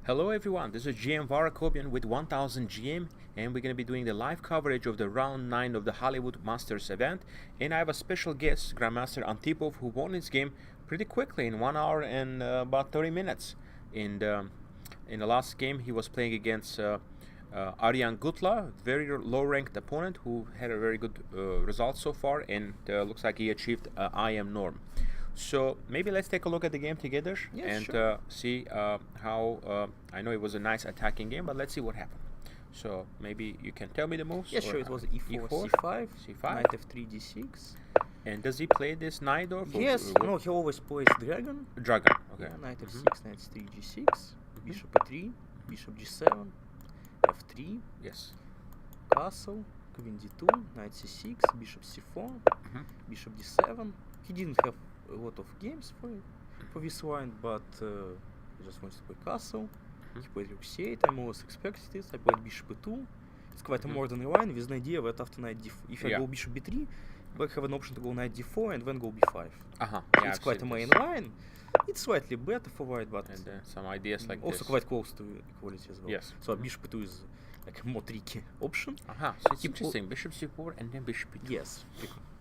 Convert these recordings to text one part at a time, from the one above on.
Hello everyone, this is GM Var Akobian with 1000 GM, and we're going to be doing the live coverage of the round 9 of the Hollywood Masters event. And I have a special guest, Grandmaster Antipov, who won his game pretty quickly in 1 hour and about 30 minutes. In the last game he was playing against Aryan Gutla, very low-ranked opponent who had a very good result so far, and looks like he achieved IM norm. So maybe let's take a look at the game together and see how. I know it was a nice attacking game, but let's see what happened. So maybe you can tell me the moves. Yeah, sure. It was E4, C5, knight F3, D6. And does he play this knight or? Yes. No, he always plays dragon. Dragon. Okay. Yeah, knight F6, knight C3, G6, bishop E3, bishop G7, F3. Yes. Castle, queen D2, knight C6, bishop C4, bishop D7. He didn't have a lot of games for this line, but he just wants to play castle. He played rook C8. I almost expected it. I played bishop E2. It's quite a modern line with an idea that after knight D4, if I go bishop B3, black have an option to go knight D4 and then go B5. Yeah, it's quite a main line. It's slightly better for white, but some ideas like also this. quite close to equality as well. Yes. So bishop E2 is like a more tricky option. So it's interesting. Bishop C4 and then bishop E2. Yes.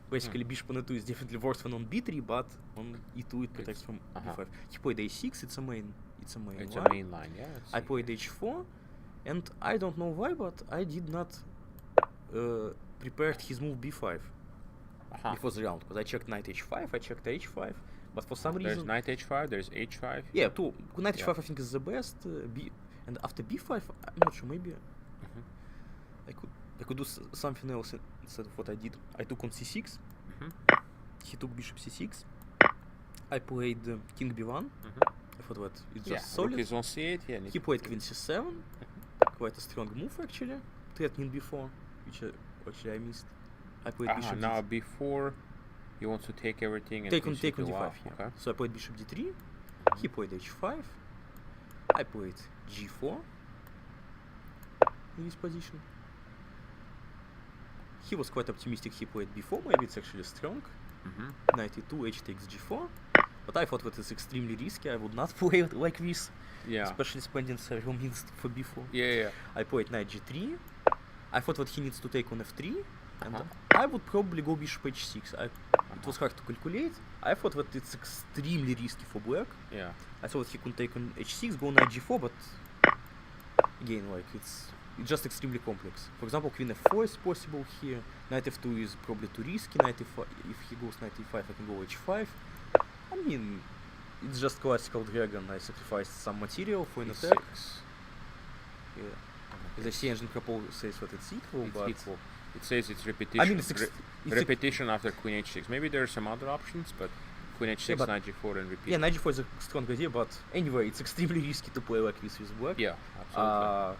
Basically, bishop on E2 is definitely worse than on B3, but on E2 it protects from B5. He played A6. It's a main line. Yeah. I played H4, and I don't know why, but I did not prepared his move B5 before the round, because I checked knight H5, I checked H5, but for some reason there's knight H5, there's H5. Yeah, knight H5 I think is the best. And after B5, I'm not sure. Maybe I could do something else instead of what I did. I took on C6. He took bishop C6. I played king B1. I thought that it's just solid. Rook is on C8. Yeah. He played queen C7. Quite a strong move actually. Threatening B4, which actually I missed. I played bishop. Now before he wants to take everything and take on D5. Yeah. Okay. So I played bishop D3. He played H5. I played G4 in this position. He was quite optimistic. He played B4. Maybe it's actually strong. Knight E2, H takes G4. But I thought that it's extremely risky. I would not play it like this. Yeah. Especially spending several minutes for B4. Yeah. I played knight G3. I thought that he needs to take on F3. And I would probably go bishop H6. It was hard to calculate. I thought that it's extremely risky for black. Yeah. I thought he could take on H6, go knight G4, but again, like it's just extremely complex. For example, queen F4 is possible here. Knight F2 is probably too risky. Knight F5, if he goes knight E5, I can go H5. I mean, it's just classical dragon. I sacrificed some material for an attack. Yeah. The C engine proposal says that it's equal, but it says it's repetition. I mean, it's repetition after queen H6. Maybe there are some other options, but queen H6, knight G4, and repeat. Yeah, knight G4 is a strong idea, but anyway, it's extremely risky to play like this with black. Yeah, absolutely.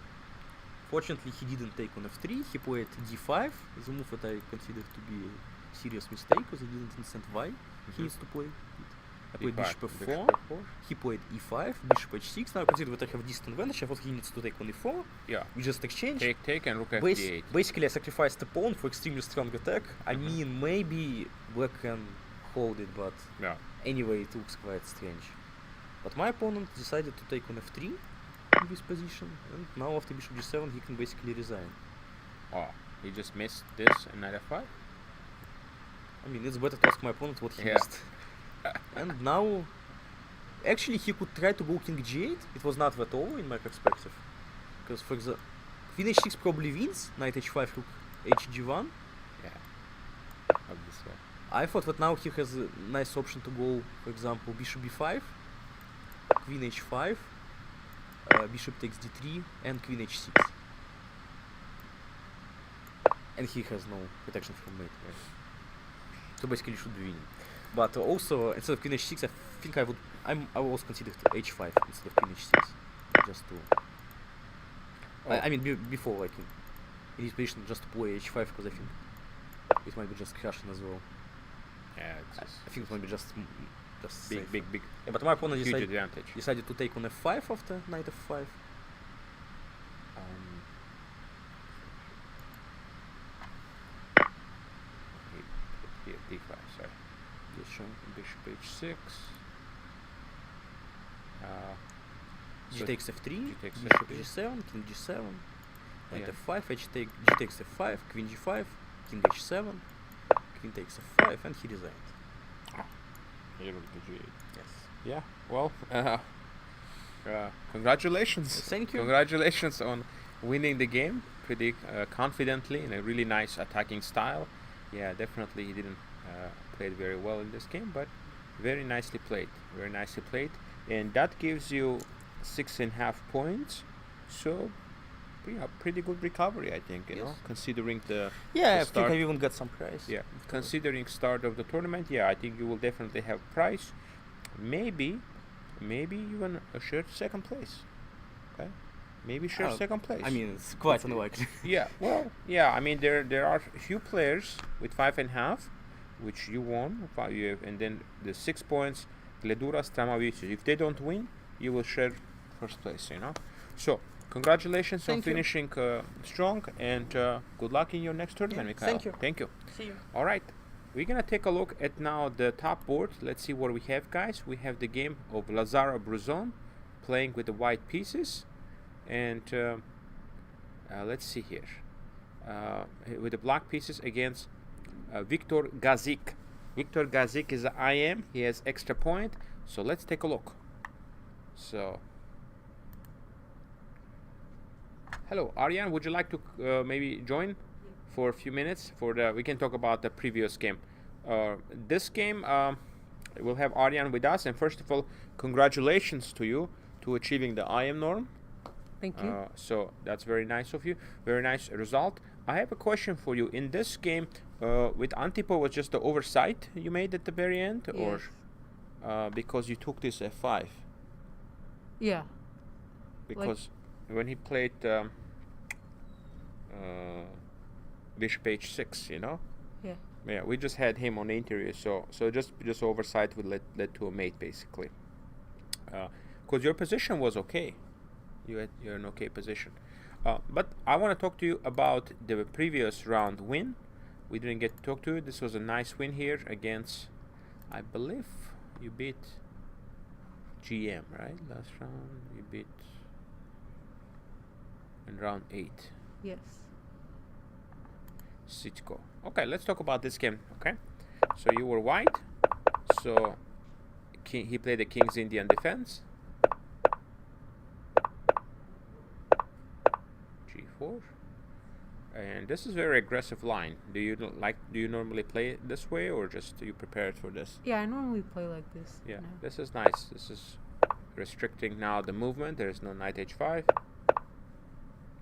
Fortunately, he didn't take on F3. He played D5, the move that I consider to be a serious mistake, because I didn't understand why he needs to play it. I played bishop F4. He played E5, bishop H6. Now I consider that I have distant advantage. I thought he needs to take on E4. Yeah. We just exchange. Take and rook F8. Basically, I sacrificed a pawn for extremely strong attack. I mean, maybe black can hold it, but anyway, it looks quite strange. But my opponent decided to take on F3 in this position, and now after bishop G7, he can basically resign. He just missed this and knight F5? I mean, it's better to ask my opponent what he missed. And now, actually, he could try to go king G8. It was not that all in my perspective, because for example, queen H6 probably wins. Knight H5, rook HG1. Yeah. Obviously. I thought that now he has a nice option to go, for example, bishop B5, queen H5, bishop takes D3, and queen H6. And he has no protection from mate. So basically, he should be winning. But also, instead of queen H6, I think I would also consider H5 instead of queen H6, just to. I mean, before, like in his position, just to play H5, because I think it might be just crashing as well. Yeah, I think it might be just big. Yeah, but my opponent decided to take on F5 after knight F5. D5, sorry. Bishop H6. G So takes f3, G takes bishop f3. g7, king g7, knight Yeah. f5, G takes f5, queen g5, king h7, queen takes f5, and he resigned. Here with the G8. Yes. Yeah. Well, congratulations. Thank you. Congratulations on winning the game pretty confidently in a really nice attacking style. Yeah, definitely he didn't play it very well in this game, but very nicely played. Very nicely played, and that gives you 6.5 points. So, yeah, pretty good recovery, I think. You know, Yes. considering the Yeah, I start. think I even got some prize. Yeah, considering start of the tournament, yeah, I think you will definitely have prize. Maybe even a shared second place. Okay, maybe shared second place. I mean, it's quite unlikely. Yeah, well, yeah, I mean there are a few players with 5.5, which you won, and then the 6 points, Gleduras, Tramavicius. If they don't win, you will share first place. You know, so. Congratulations on Thank you. finishing strong, and good luck in your next tournament, Yeah, Mikhail. thank you. Thank you. See you. All right, we're gonna take a look at now the top board. Let's see what we have, guys. We have the game of Lazaro Bruzon playing with the white pieces, and let's see here with the black pieces against Viktor Gazik. Viktor Gazik is an IM. He has extra point, so let's take a look. So. Hello, Aryan. Would you like to maybe join for a few minutes? We can talk about the previous game. This game, we'll have Aryan with us. And first of all, congratulations to you to achieving the IM norm. Thank you. So that's very nice of you. Very nice result. I have a question for you. In this game, with Antipov, was just the oversight you made at the very end, Yes. or because you took this f5? Yeah. Because when he played bishop h6, you know. Yeah, we just had him on the interview, so just oversight would led to a mate basically. Because your position was okay, you're in okay position. But I want to talk to you about the previous round win. We didn't get to talk to you. This was a nice win here against, I believe you beat GM, right? Last round you beat in round 8. Yes. Sitko. Okay, let's talk about this game. Okay, so you were white, so he played the King's Indian defense. G4, and this is very aggressive line. Do you normally play it this way, or just you prepared for this? Yeah, I normally play like this. Yeah, now. this is nice. This is restricting now the movement. There is no knight h5.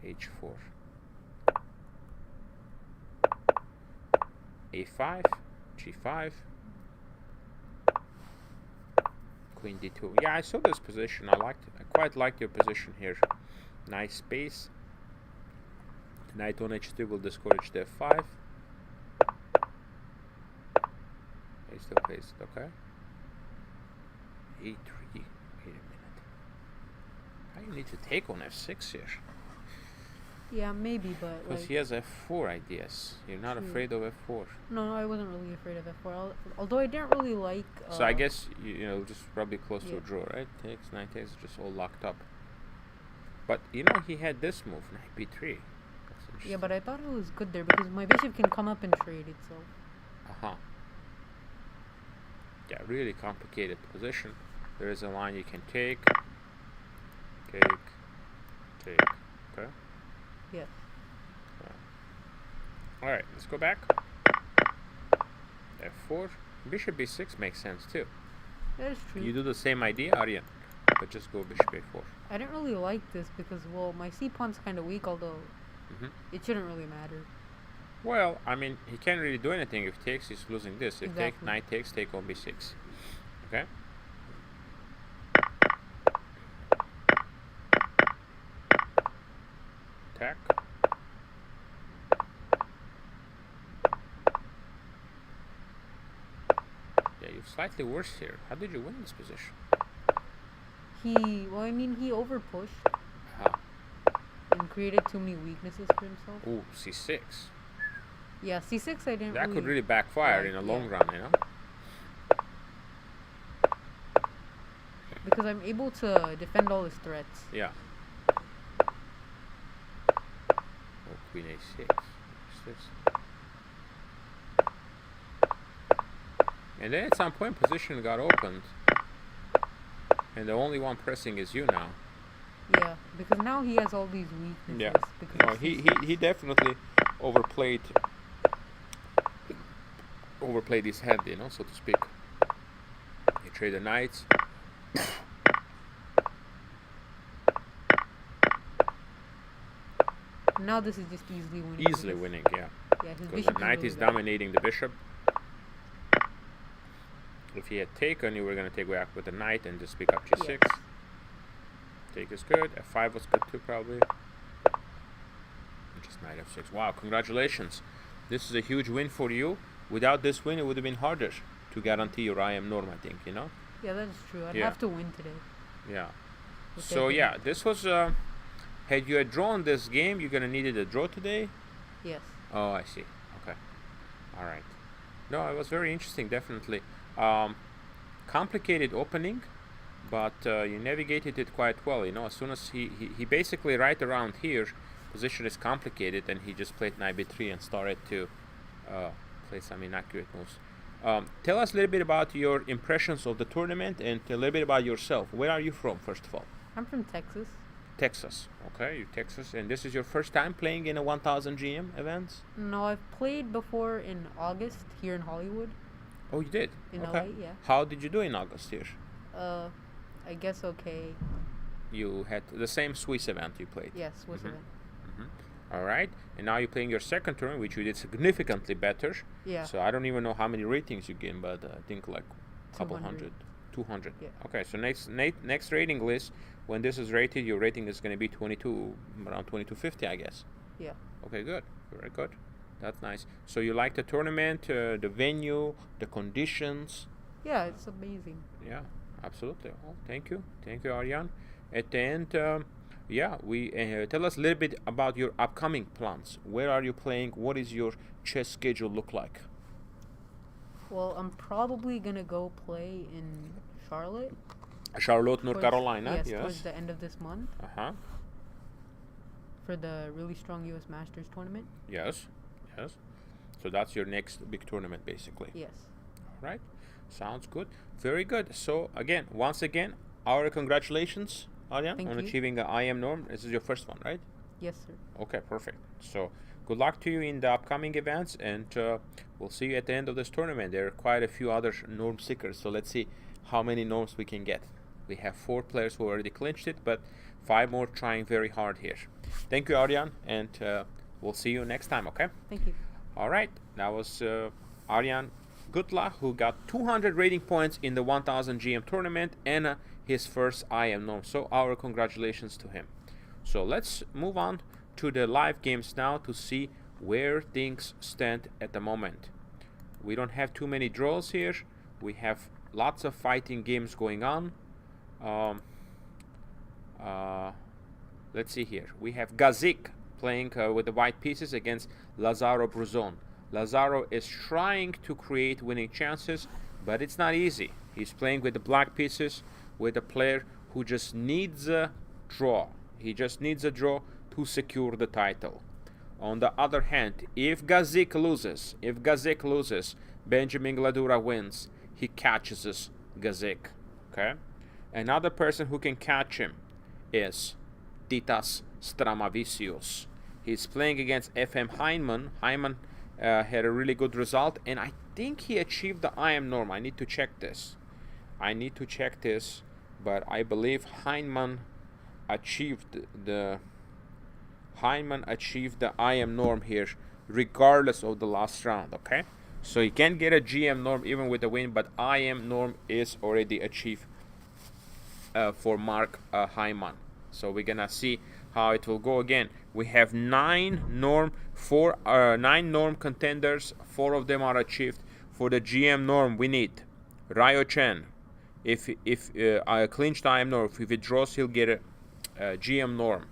h4, a5, g5, queen d2. Yeah, I saw this position. I quite liked your position here. Nice space. Knight on h3 will discourage the f5. He still plays it, okay. e3. Wait a minute. How you need to take on f6 here? Yeah, maybe, but Because like, he has f4 ideas. You're not True. afraid of f4. no, I wasn't really afraid of f4. Although I didn't really like. So I guess you know just probably close to a yeah. draw, right? Takes, knight takes, just all locked up. But you know he had this move, knight b3. That's interesting. Yeah, but I thought it was good there because my bishop can come up and trade itself. Yeah, really complicated position. There is a line you can take. Okay. Yes. All right, let's go back. f4. Bishop b6 makes sense too. That is true. You do the same idea, Aryan, but just go bishop a4. I didn't really like this because, well, my c pawn's kind of weak, although it shouldn't really matter. Well, I mean, he can't really do anything. If takes, he's losing this. If take, Exactly. knight takes, take on b6. Okay? Attack. Yeah, you're slightly worse here. How did you win this position? He overpushed Aha. and created too many weaknesses for himself. Ooh, c6. Yeah, c6 I didn't That could really backfire like, in a yeah. long run, you know? Because I'm able to defend all his threats. Yeah. Oh, queen a6. What's this? And then at some point position got opened. And the only one pressing is you now. Yeah, because now he has all these weaknesses. Yeah. Because No, he definitely overplayed his hand, you know, so to speak. He traded knights. Now this is just easily winning. Easily because- winning, yeah. Yeah, his Because bishop the knight really is bad. dominating the bishop. If he had taken, you were going to take back with the knight and just pick up g6. Yes. Take is good. f5 was good too, probably. Just knight f6. Wow, congratulations. This is a huge win for you. Without this win, it would have been harder to guarantee your IM norm, I think, you know? Yeah, that's true. I'd Yeah. have to win today. Yeah. with So, that yeah, win. this was... had you had drawn this game, you're going to needed a draw today? Yes. Oh, I see. Okay. All right. No, it was very interesting, definitely. Complicated opening, but you navigated it quite well. You know, as soon as he basically right around here, position is complicated, and he just played knight b3 and started to play some inaccurate moves. Tell us a little bit about your impressions of the tournament and a little bit about yourself. Where are you from, first of all? I'm from Texas. Texas. Okay, you're Texas, and this is your first time playing in a 1000 GM events? No, I've played before in August here in Hollywood. Oh, you did? In Okay. LA, yeah. How did you do in August here? I guess okay. You had the same Swiss event you played. Yes, Swiss Mhm. event. All right, and now you're playing your second tournament, which you did significantly better. Yeah. So I don't even know how many ratings you gained, but I think like a couple 200. hundred, 200. Yeah. Okay, so next rating list, when this is rated, your rating is going to be 22, around 2250, I guess. Yeah. Okay, good, very good. That's nice. So you like the tournament, the venue, the conditions? Yeah, it's amazing. Yeah, absolutely. Well, thank you, Aryan. At the end, yeah, we tell us a little bit about your upcoming plans. Where are you playing? What is your chess schedule look like? Well, I'm probably gonna go play in Charlotte. Charlotte, North towards- Carolina. Yes, Yes. towards the end of this month Uh-huh. for the really strong U.S. Masters tournament. Yes. Yes. So that's your next big tournament, basically. Yes. All right. Sounds good. Very good. So again, once again, our congratulations, Aryan, Thank on you. achieving the IM norm. This is your first one, right? Yes, sir. Okay, perfect. So good luck to you in the upcoming events, and we'll see you at the end of this tournament. There are quite a few other norm seekers, so let's see how many norms we can get. We have 4 players who already clinched it, but 5 more trying very hard here. Thank you, Aryan, and we'll see you next time, okay? Thank you. All right, that was Aryan Gutla, who got 200 rating points in the 1000 GM tournament and his first IM norm. So our congratulations to him. So let's move on to the live games now to see where things stand at the moment. We don't have too many draws here. We have lots of fighting games going on. Let's see here. We have Gazik playing with the white pieces against Lazaro Bruzon. Lazaro is trying to create winning chances, but it's not easy. He's playing with the black pieces with a player who just needs a draw. He just needs a draw to secure the title. On the other hand, if Gazik loses, Benjamin Gladura wins. He catches Gazik. Okay? Another person who can catch him is Titas Stramavicius. He's playing against FM Heinemann. Heinemann had a really good result, and I think he achieved the IM norm. I need to check this. But I believe Heinemann achieved the IM norm here, regardless of the last round. Okay, so he can get a GM norm even with the win, but IM norm is already achieved for Mark Heinemann. So we're gonna see how it will go again. We have 9 norm contenders. 4 of them are achieved. For the GM norm, we need Ryo Chen. If I clinched IM norm, if he draws, he'll get a GM norm.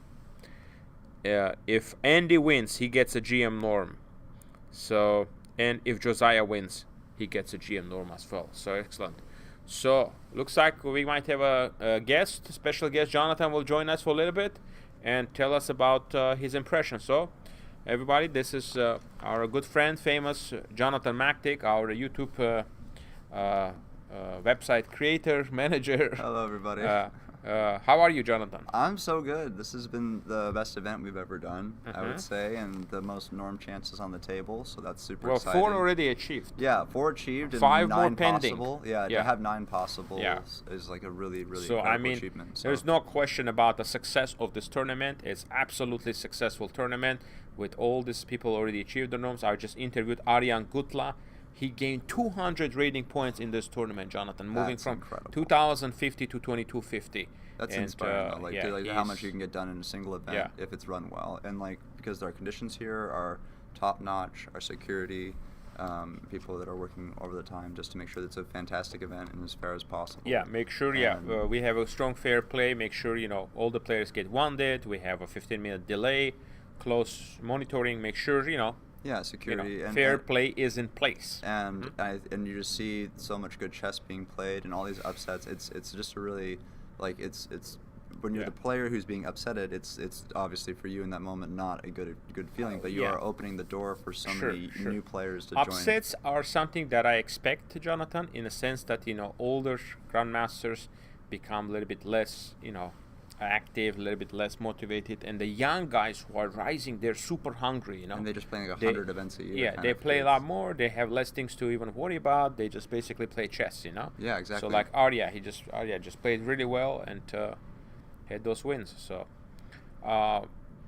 If Andy wins, he gets a GM norm. So, and if Josiah wins, he gets a GM norm as well. So excellent. So looks like we might have a guest, special guest. Jonathan will join us for a little bit and tell us about his impression. So, everybody, this is our good friend, famous Jonathan Maktik, our YouTube website creator, manager. Hello, everybody. How are you, Jonathan? I'm so good. This has been the best event we've ever done, I would say, and the most norm chances on the table, so that's super exciting. 4 already achieved. Yeah, 4 achieved and 5 9 more pending. possible. Yeah, to have 9 possible is like a really, really incredible achievement. So there's no question about the success of this tournament. It's absolutely successful tournament with all these people already achieved the norms. I just interviewed Aryan Gutla. He gained 200 rating points in this tournament, Jonathan, moving from incredible. 2050 to 2250. That's inspiring, though. Like, how much you can get done in a single event if it's run well. And, like, because our conditions here are top-notch, our security, people that are working over the time just to make sure that it's a fantastic event and as fair as possible. Yeah, make sure, we have a strong fair play. Make sure, all the players get wounded. We have a 15-minute delay, close monitoring. Make sure, yeah, security and fair play is in place. And and you just see so much good chess being played and all these upsets. It's just a really, like, it's when you're the player who's being upsetted, it's obviously for you in that moment not a good feeling, but you are opening the door for so many new players to join. Upsets are something that I expect, Jonathan, in a sense that older grandmasters become a little bit less active, a little bit less motivated, and the young guys who are rising, they're super hungry, and they're just playing like 100 events a year. Yeah, they play a lot more. They have less things to even worry about. They just basically play chess, Yeah, exactly. So like Arya just played really well and had those wins. So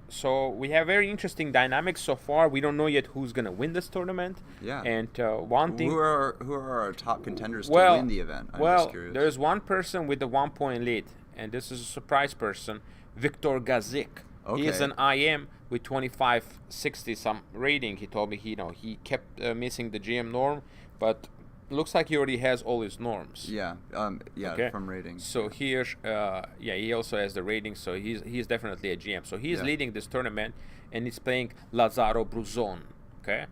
so we have very interesting dynamics so far. We don't know yet who's gonna win this tournament. Yeah. And one thing, who are our top contenders to win the event? I'm just curious. There's one person with a 1-point lead, and this is a surprise person, Viktor Gazik. Okay. He is an IM with 2560 some rating. He told me he kept missing the GM norm, but looks like he already has all his norms. Yeah, from rating. So here, he also has the rating, so he's definitely a GM. So he's leading this tournament, and he's playing Lazaro Bruzon. Okay.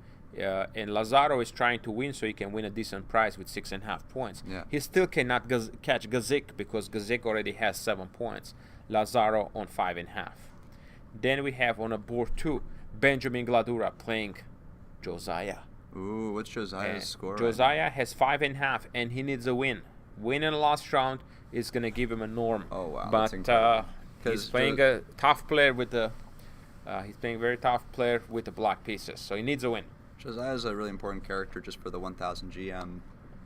And Lazaro is trying to win so he can win a decent prize with 6.5 points. Yeah. He still cannot catch Gazik because Gazik already has 7 points. Lazaro on 5.5. Then we have on a board 2, Benjamin Gladura playing Josiah. Ooh, what's Josiah's score? Josiah has 5.5 and he needs a win. Win in the last round is going to give him a norm. Oh, wow. But that's incredible. he's playing a tough player with the he's playing a very tough player with the black pieces, so he needs a win. Josiah is a really important character just for the 1000 GM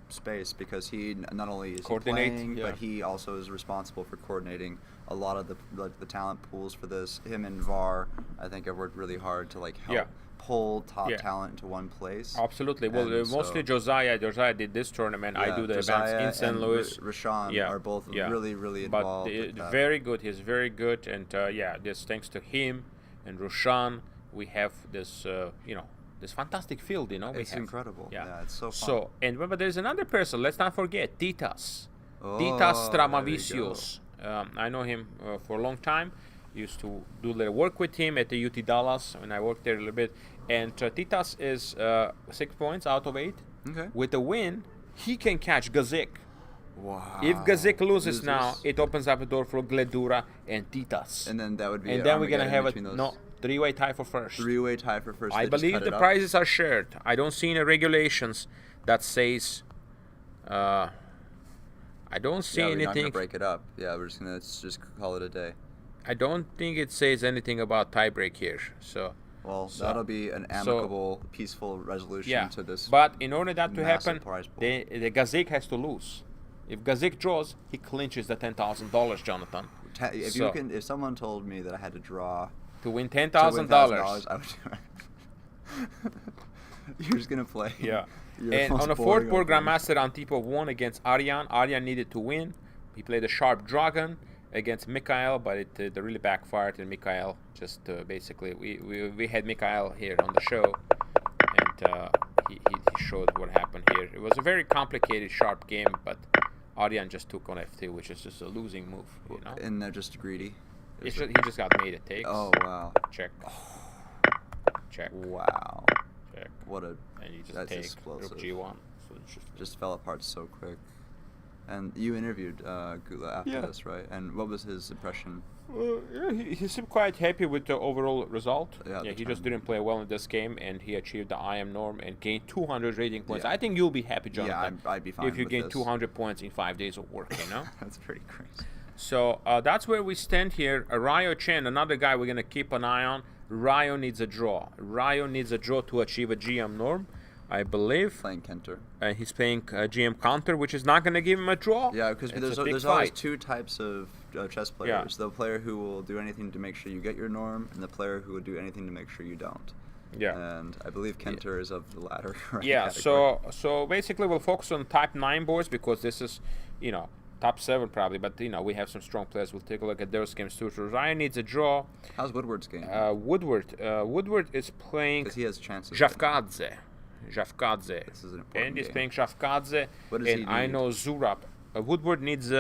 space because he not only is he playing, but he also is responsible for coordinating a lot of the talent pools for this. Him and Var, I think, have worked really hard to help pull top talent into one place. Absolutely. Well, mostly Josiah did this tournament. I do the events in St. Louis. Rashawn are both really, really involved. But very good. He's very good, and this thanks to him and Rashawn, we have this this fantastic field, It's incredible. Yeah, it's so fun. So, and remember, there's another person. Let's not forget, Titas. Titas Stramavicius. I know him for a long time. Used to do a little work with him at the UT Dallas when I worked there a little bit. And Titas is 6 points out of 8. Okay. With a win, he can catch Gazik. Wow. If Gazik loses now, it opens up a door for Gledura and Titas. And then that would be. And then we're gonna have a three-way tie for first. Three-way tie for first. I believe the prizes are shared. I don't see any regulations that says. I don't see anything. We're not gonna break it up. Yeah, we're just gonna just call it a day. I don't think it says anything about tiebreak here. So. Well, that'll be an amicable, peaceful resolution to this. But in order that to happen, the Gazik has to lose. If Gazik draws, he clinches the $10,000, Jonathan. If someone told me that I had to draw to win $10,000, I would do it. You're just gonna play. Yeah. And on the fourth board, Grandmaster Antipov won against Aryan. Aryan needed to win. He played a sharp dragon against Mikhail, but it really backfired, and Mikhail just basically we had Mikhail here on the show, and he showed what happened here. It was a very complicated, sharp game, but Aryan just took on F2, which is just a losing move, And they're just greedy. He just got made a takes. Oh wow! Check. Check. Wow. Check. What a. And you just that's take explosive. Rook G1. So just fell apart so quick. And you interviewed Gutla after this, right? And what was his impression? Yeah, he seemed quite happy with the overall result. Yeah, he just didn't play well in this game, and he achieved the IM norm and gained 200 rating points. I think you'll be happy, Jonathan. Yeah, I'd be fine if you with gain this. 200 points in 5 days of work, you know? That's pretty crazy. So that's where we stand here. Ryo Chen, another guy we're going to keep an eye on. Ryo needs a draw. Ryo needs a draw to achieve a GM norm, I believe. Playing Kenter. He's playing GM counter, which is not going to give him a draw. Yeah, because there's always two types of chess players. The player who will do anything to make sure you get your norm, and the player who will do anything to make sure you don't. Yeah. And I believe Kenter is of the latter. Yeah, category. so basically we'll focus on type 9 boards because this is, you know, top 7 probably, but you know, we have some strong players. We'll take a look at those games too. So Ryan needs a draw. How's Woodward's game? Woodward is playing Because he has chances. Javkadze. This is an important And he's game. playing Javkadze. What does and he need? I know Zurab. Woodward needs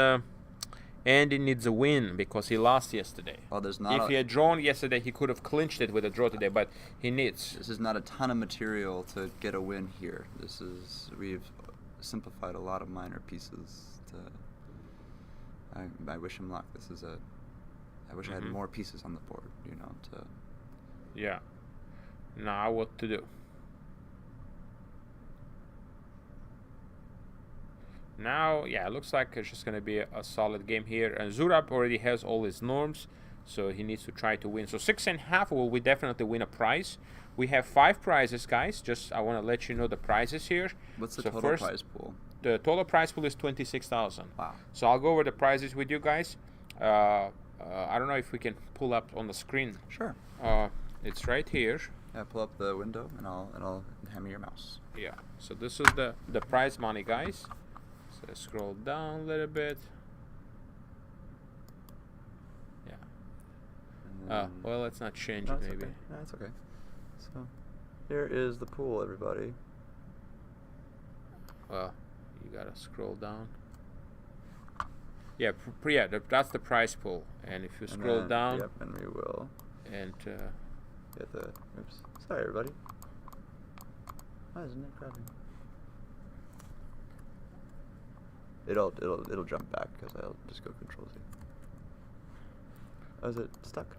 Andy needs a win because he lost yesterday. Well, there's not if he had drawn yesterday, he could have clinched it with a draw today, but he needs. This is not a ton of material to get a win here. We've simplified a lot of minor pieces. I wish him luck. I wish I had more pieces on the board, you know. Yeah. Now what to do? Now, yeah, it looks like it's just going to be a solid game here. And Zurab already has all his norms, so he needs to try to win. So 6.5 will we definitely win a prize. We have 5 prizes, guys. Just I want to let you know the prizes here. What's the so total first, prize pool? The total prize pool is 26,000. Wow. So I'll go over the prizes with you guys. I don't know if we can pull up on the screen. Sure. It's right here. Yeah, pull up the window and I'll hammer your mouse. Yeah. So this is the prize money, guys. So scroll down a little bit. Yeah. Well, let's not change it, maybe. Okay. No, that's okay. So, here is the pool, everybody. Well, you gotta scroll down. Yeah, that's the prize pool. And if you scroll down, yep, and we will. And get the. Oops. Sorry, everybody. Why isn't it grabbing? It'll jump back because I'll just go Control Z. Oh, is it stuck?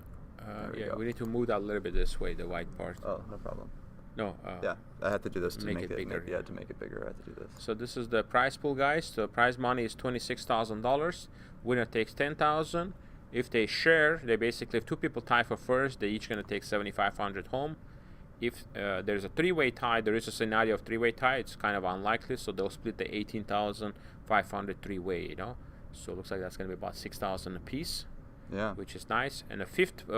yeah, we need to move that a little bit this way, the white part. Oh, no problem. No. Yeah, I have to do this to make it bigger. Yeah, to make it bigger, I have to do this. So this is the prize pool, guys. So prize money is $26,000. Winner takes $10,000. If they share, if 2 people tie for first, they each gonna take $7,500 home. If there's a 3-way tie, there is a scenario of 3-way tie. It's kind of unlikely, so they'll split the $18,500 3-way. You know, so it looks like that's gonna be about $6,000 a piece. Yeah. Which is nice. And the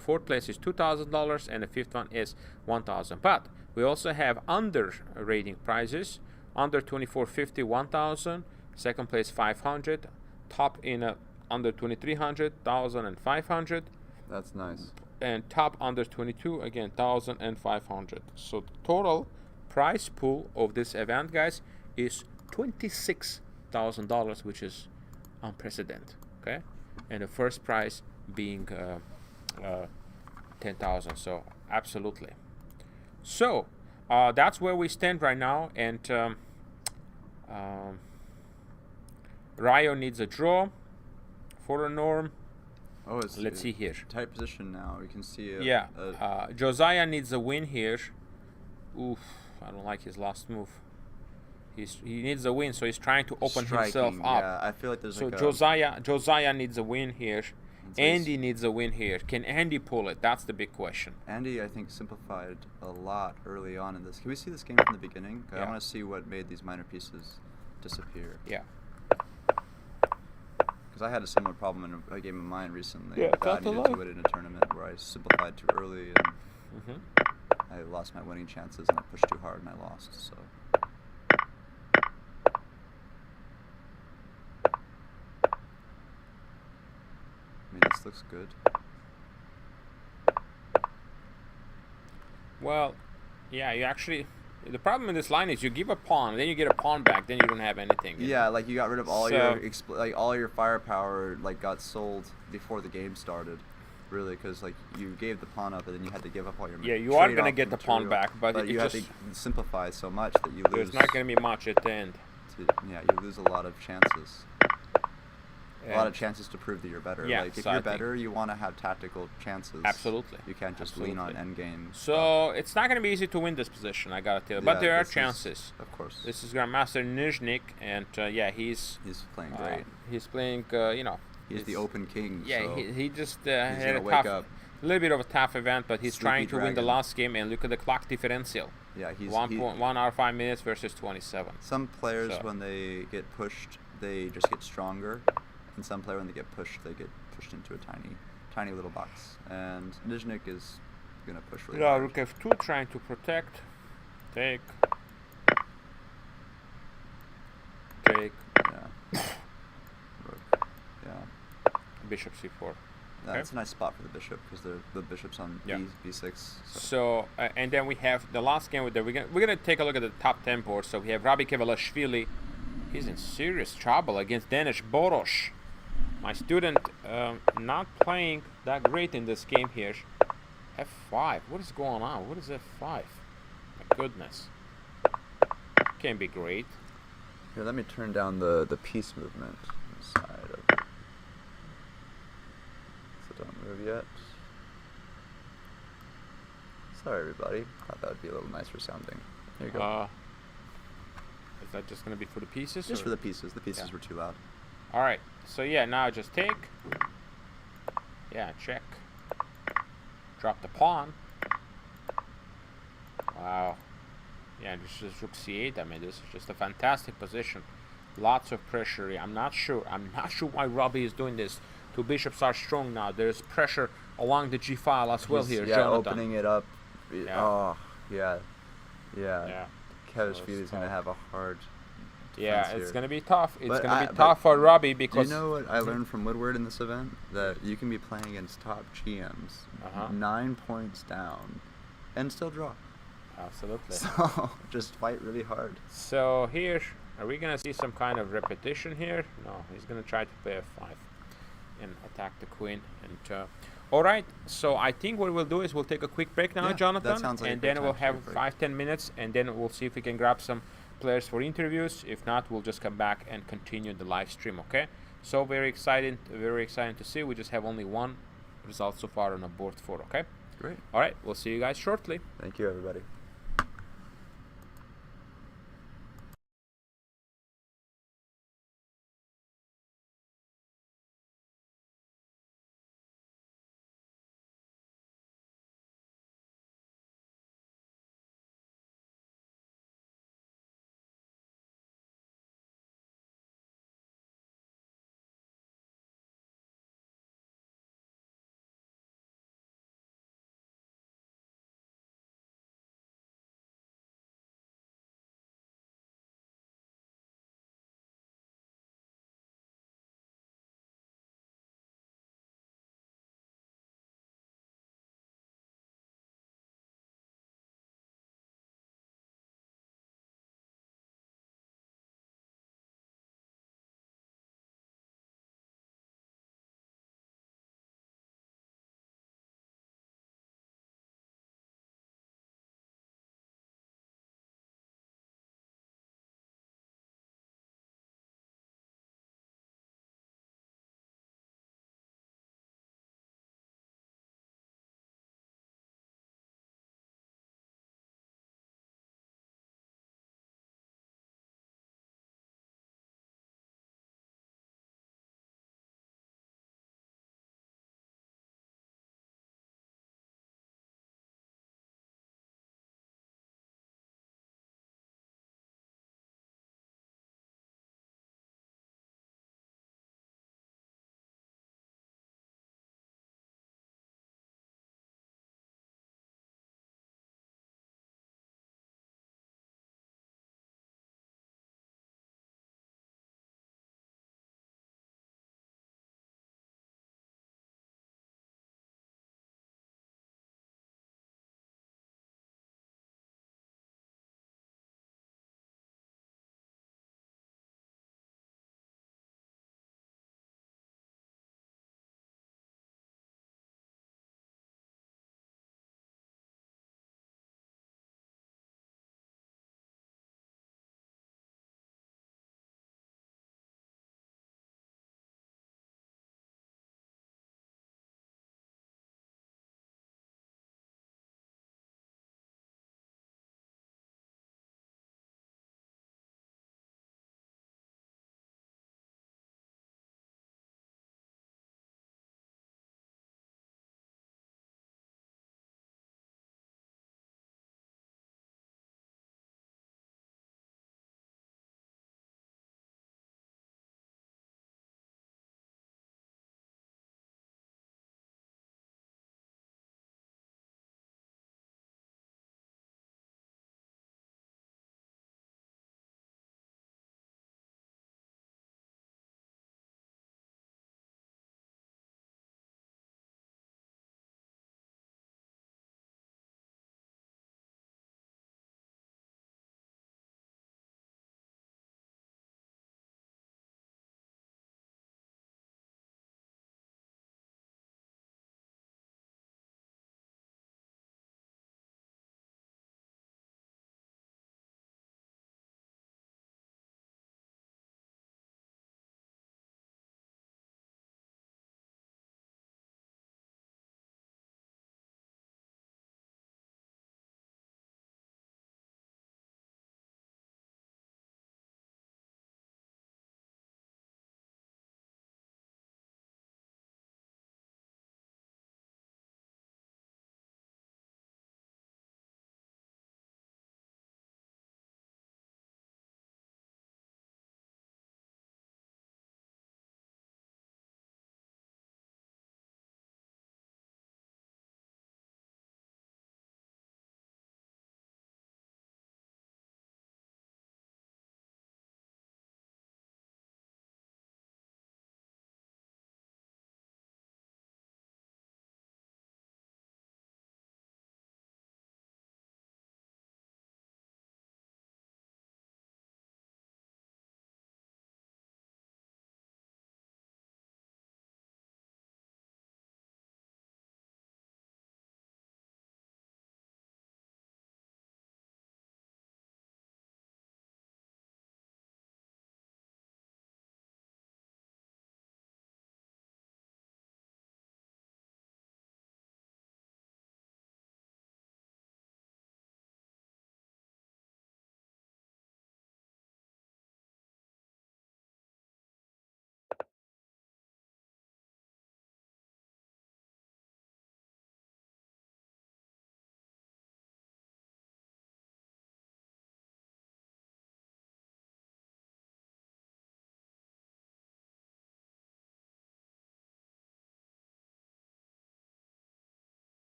fourth place is $2,000, and the fifth one is $1,000. But we also have under rating prizes. Under 2450, $1,000. Second place, $500. Top in under 2300, $1,500. That's nice. And top under 22, again, $1,500. So the total prize pool of this event, guys, is $26,000, which is unprecedented. Okay, and the first prize being 10,000. So absolutely. So that's where we stand right now, and Ryo needs a draw for a norm. Oh, it's let's see here. Tight position now. We can see. Josiah needs a win here. Oof, I don't like his last move. He needs a win, so he's trying to open himself up. Yeah, I feel like there's so like Josiah needs a win here. Andy needs a win here. Can Andy pull it? That's the big question. Andy, I think, simplified a lot early on in this. Can we see this game from the beginning? Yeah. I want to see what made these minor pieces disappear. Yeah. Because I had a similar problem in a game of mine recently. Yeah, I needed to win in a tournament where I simplified too early and I lost my winning chances and I pushed too hard and I lost. So. I mean, this looks good. Well, yeah, you actually. The problem in this line is you give a pawn, then you get a pawn back, then you don't have anything. Yeah, like you got rid of all all your firepower, like got sold before the game started, really, because like you gave the pawn up and then you had to give up all your. Yeah, you are gonna get the pawn back, but you have to simplify so much that you lose. There's not gonna be much at the end. Yeah, you lose a lot of chances. a lot of chances to prove that you're better. Yeah, like if so you're better, you want to have tactical chances. Absolutely. You can't just lean on endgame. So it's not going to be easy to win this position, I gotta tell you. But there are chances. Of course. This is Grandmaster Niznik, and yeah, he's playing great. He's playing, He's the open king. Yeah, so he just he's had a little bit of a tough event, but he's trying to win the last game. And look at the clock differential. Yeah, he's 1 hour 5 minutes versus 27. Some players, when they get pushed, they just get stronger, and some player when they get pushed, they get pushed into a tiny little box. And Niznik is gonna push really hard. Rook f2, trying to protect. Take. Yeah. Rook. Yeah. Bishop c4. That's a nice spot for the bishop because the bishop's on b6. So and then we have the last game with we're gonna take a look at the top 10 board. So we have Rabbi Kevalashvili. He's in serious trouble against Denis Borosh. My student not playing that great in this game here. f5. What is going on? What is f5? My goodness. Can't be great. Here, let me turn down the piece movement side of it. So don't move yet. Sorry, everybody. Thought that would be a little nicer sounding. Here you go. Is that just going to be for the pieces? Just for the pieces. The pieces were too loud. All right. So yeah, now just take. Yeah, check. Drop the pawn. Wow. Yeah, this is rook c8. I mean, this is just a fantastic position. Lots of pressure. I'm not sure why Robbie is doing this. Two bishops are strong now. There's pressure along the g file as well here. Yeah, Jonathan. opening it up. Yeah. Oh, yeah. Kevalashvili is going to have a hard Yeah, here. It's going to be tough. It's going to be tough for Robbie because... Do you know what I learned from Woodward in this event? That you can be playing against top GMs 9 points down and still draw. Absolutely. So, just fight really hard. So here, are we going to see some kind of repetition here? No, he's going to try to play f5 and attack the queen. And all right, so I think what we'll do is we'll take a quick break now, Jonathan. That sounds like and then we'll have 5-10 minutes, and then we'll see if we can grab some players for interviews. If not, we'll just come back and continue the live stream, okay? So very exciting to see. We just have only one result so far on a board 4, okay? Great. All right, we'll see you guys shortly. Thank you, everybody.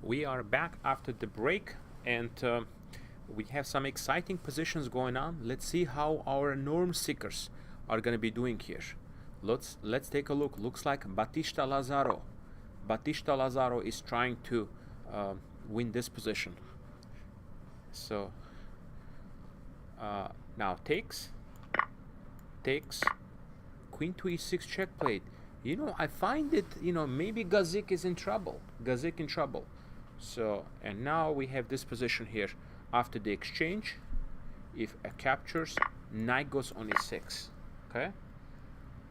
We are back after the break, and we have some exciting positions going on. Let's see how our norm seekers are going to be doing here. Let's take a look. Looks like Batista Lazaro is trying to win this position. So now takes queen to e6 check plate. You know, I find it, you know, maybe Gazik is in trouble. So, and now we have this position here after the exchange. If a captures, knight goes on e6, okay?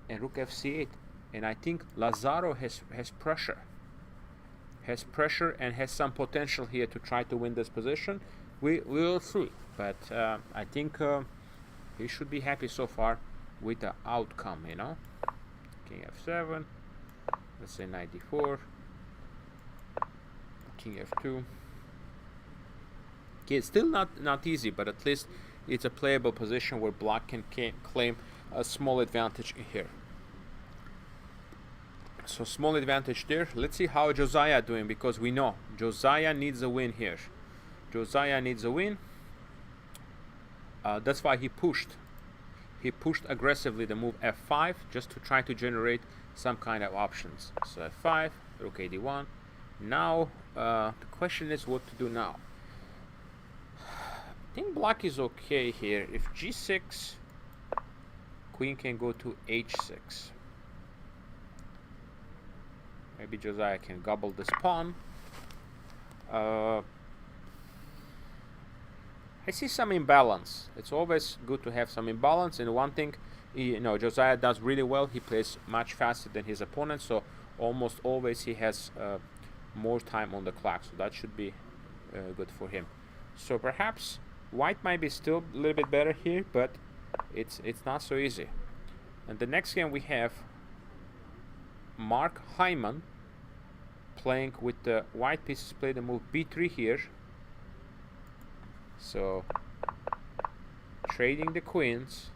And rook fc8. And I think Lazaro has pressure. And has some potential here to try to win this position. We will see. But I think he should be happy so far with the outcome, you know? King f7. Let's say knight d4. King f2. Okay, it's still not easy, but at least it's a playable position where black can claim a small advantage in here. So small advantage there. Let's see how Josiah doing, because we know Josiah needs a win here. That's why he pushed aggressively the move f5 just to try to generate some kind of options. So f5, rook ad1. Now the question is what to do now. I think black is okay here. If g6, queen can go to h6. Maybe Josiah can gobble this pawn. I see some imbalance. It's always good to have some imbalance. And one thing, you know, Josiah does really well. He plays much faster than his opponent, so almost always he has more time on the clock. So that should be good for him. So perhaps white might be still a little bit better here, but it's not so easy. And the next game we have Mark Hyman playing with the white pieces. Play the move b3 here. So trading the queens.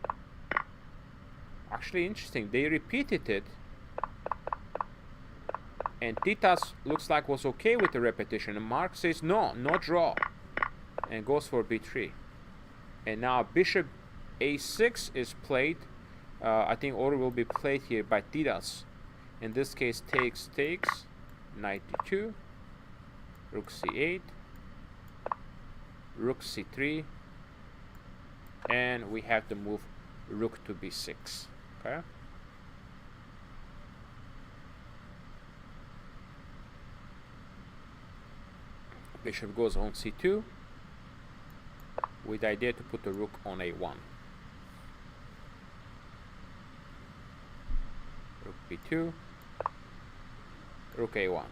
Actually interesting, they repeated it, and Titas looks like was okay with the repetition, and Mark says no draw, and goes for b3. And now bishop a6 is played. I think order will be played here by Titas. In this case, takes, knight d2, rook c8, rook c3, and we have to move rook to b6. Okay. Bishop goes on c2 with the idea to put the rook on a1. Rook b2, rook a1,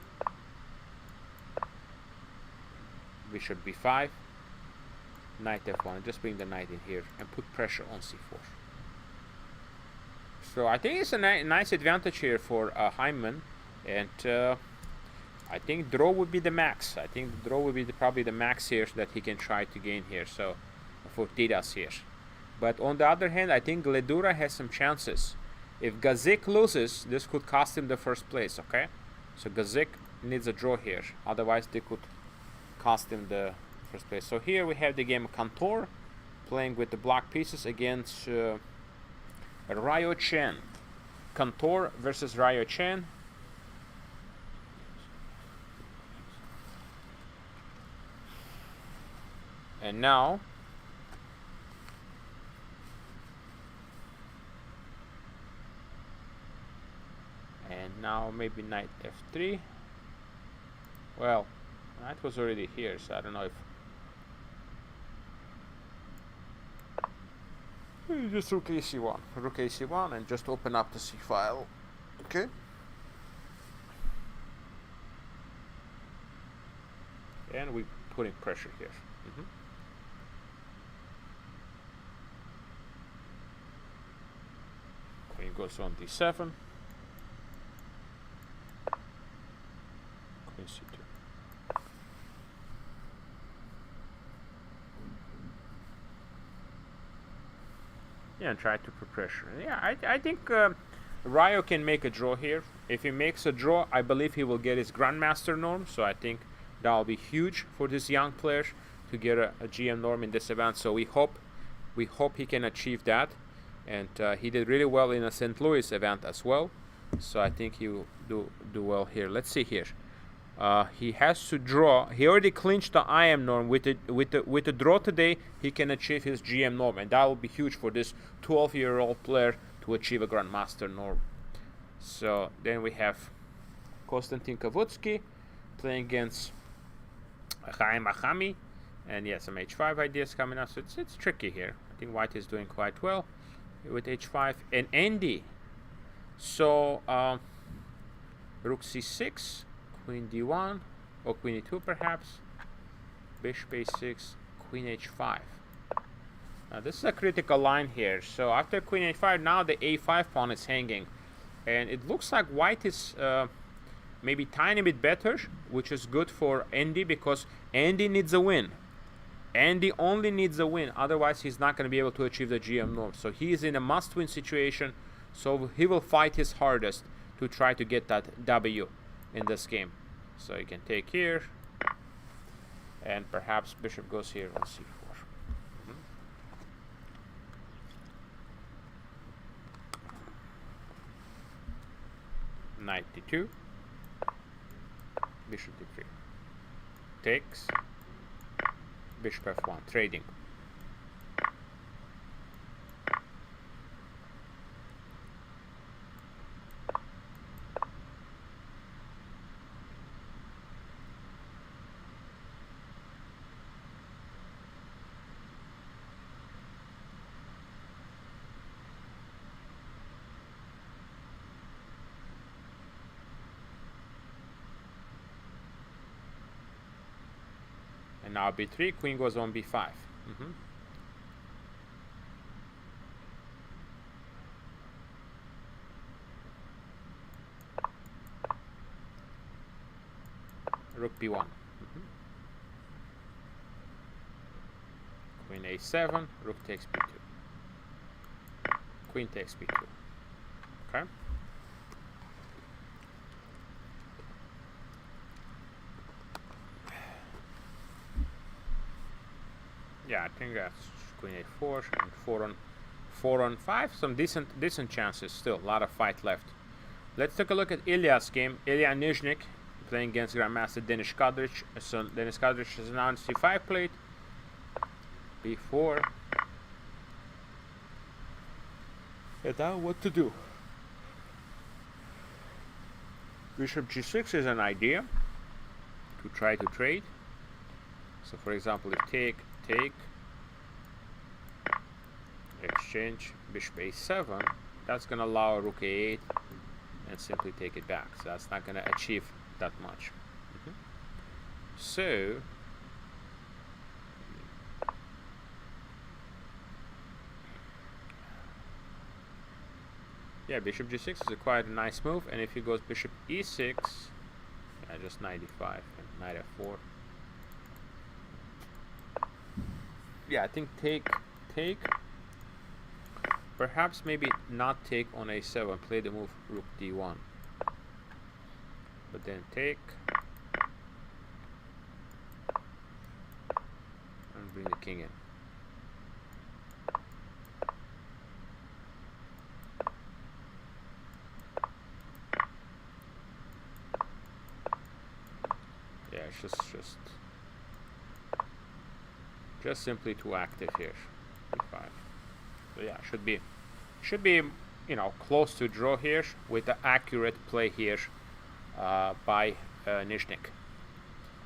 bishop b5, knight f1. Just bring the knight in here and put pressure on c4. So I think it's a nice advantage here for Hyman, and I think draw would be the max. I think draw would be probably the max here that he can try to gain here. So for Titas here, but on the other hand, I think Gledura has some chances. If Gazik loses, this could cost him the first place. Okay, so Gazik needs a draw here, otherwise they could cost him the first place. So here we have the game of Kantor playing with the black pieces against Ryo Chen. Kantor versus Ryo Chen. And now maybe knight f3. Well, knight was already here, so I don't know if just rook ac1, and just open up the c file. Okay. And we're putting pressure here. Queen goes on d7. Queen c2. Yeah, and try to put pressure. Yeah, I think Ryo can make a draw here. If he makes a draw, I believe he will get his Grandmaster norm. So I think That'll be huge for this young player to get a GM norm in this event. So we hope he can achieve that. And he did really well in a St. Louis event as well. So I think he will do well here. Let's see here. He has to draw. He already clinched the IM norm with the draw today. He can achieve his GM norm, and that will be huge for this 12-year-old player to achieve a Grandmaster norm. So then we have Konstantin Kavutsky playing against Chaim Achami, and yeah, some H5 ideas coming up. So it's tricky here. I think White is doing quite well with H5 and Andy. So Rook C6. Queen D1 or Queen E2 perhaps, Bishop A6, Queen H5. Now this is a critical line here. So after Queen H5, now the A5 pawn is hanging, and it looks like White is maybe tiny bit better, which is good for Andy because Andy needs a win. Andy only needs a win, otherwise he's not going to be able to achieve the GM norm. So he is in a must-win situation. So he will fight his hardest to try to get that W in this game. So you can take here, and perhaps bishop goes here on c4. 92, bishop d3, takes, bishop f1, trading. And now b3, queen goes on b5. Rook b1. Queen a7, rook takes b2. Queen takes b2. Okay. Yeah, I think that's queen a4 and 4 on 5. Some decent chances still. A lot of fight left. Let's take a look at Ilya's game. Ilya Niznik playing against Grandmaster Denis Kadrich. So Denis Kadrich has now on c5 plate. b4. And now what to do? Bishop g6 is an idea to try to trade. So for example, if take, exchange, bishop a7, that's going to allow rook a8 and simply take it back. So that's not going to achieve that much. So yeah, bishop g6 is quite a nice move, and if he goes bishop e6, yeah, just knight e5 and knight f4. Yeah, I think take. Perhaps maybe not take on a7, play the move rook d1. But then take. And bring the king in. Yeah, it's just simply too active here. b5. So yeah, should be close to draw here with the accurate play here by Niznik.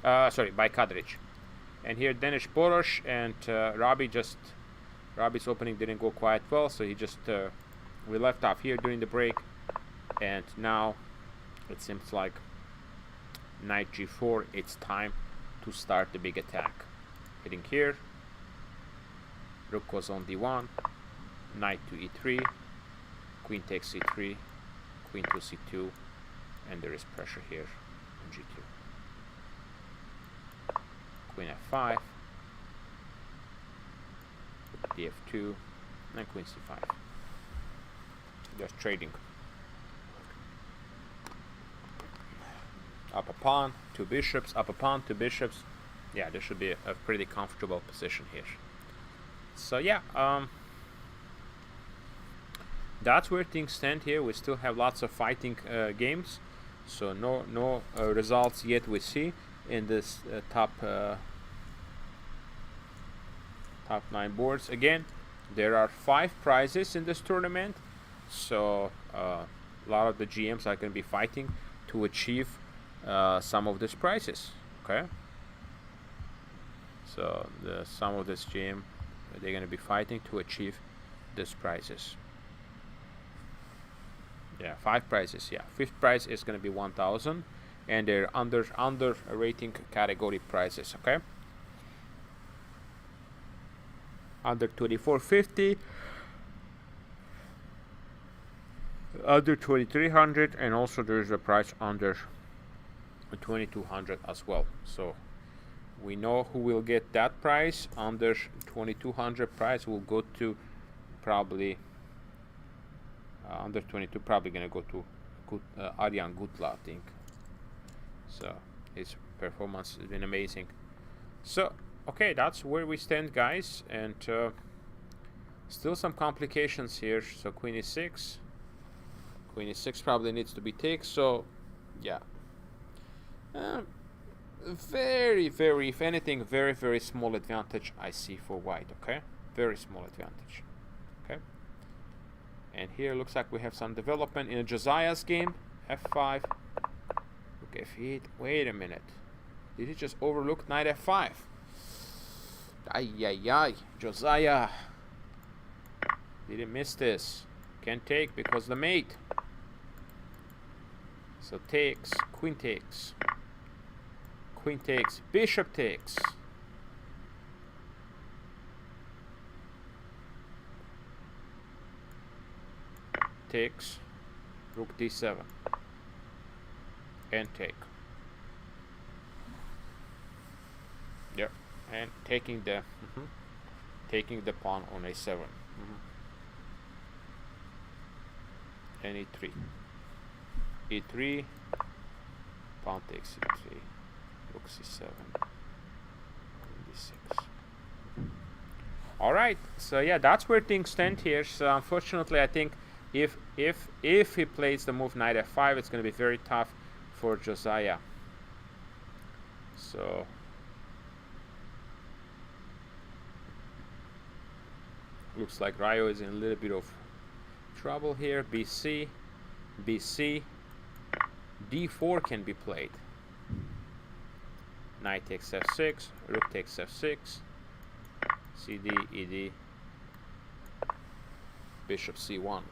Sorry, by Kadrich. And here Denis Borosh and Robbie's opening didn't go quite well, so he just we left off here during the break, and now it seems like knight g4. It's time to start the big attack. Hitting here, rook goes on d1, knight to e3, queen takes c3, queen to c2, and there is pressure here on g2. Queen f5, df2, and queen c5. Just trading. Up a pawn, 2 bishops, up a pawn, 2 bishops. Yeah, this should be a pretty comfortable position here. So yeah, that's where things stand here. We still have lots of fighting games, so no results yet we see in this top 9 boards. Again, there are 5 prizes in this tournament, so a lot of the GMs are going to be fighting to achieve some of these prizes. Okay, so some of this GM, they're going to be fighting to achieve these prizes. Yeah, 5 prizes. Yeah, 5th prize is going to be 1,000, and they're under rating category prizes. Okay, under 2450, under 2300, and also there is a prize under 2200 as well. So we know who will get that prize. Under 2200 prize will go to probably under 22, probably gonna go to Aryan Gutla, I think. So his performance has been amazing. So okay, that's where we stand, guys, and still some complications here. So queen e6, probably needs to be taken. So yeah, very, if anything, very small advantage I see for white. Okay, very small advantage. Okay, and here looks like we have some development in Josiah's game. f5, rook f8. Wait a minute, did he just overlook knight f5? Ay, Josiah didn't miss this. Can't take because the mate. So takes, queen takes, bishop takes. Takes, rook d7, and take. Yep, and taking the pawn on a7. And e3, pawn takes e3, rook c7, d6. All right, so yeah, that's where things stand here. So unfortunately, I think if he plays the move knight f5, it's going to be very tough for Josiah. So looks like Ryo is in a little bit of trouble here. BC, d4 can be played. Knight takes f6, rook takes f6, cd, ed, bishop c1.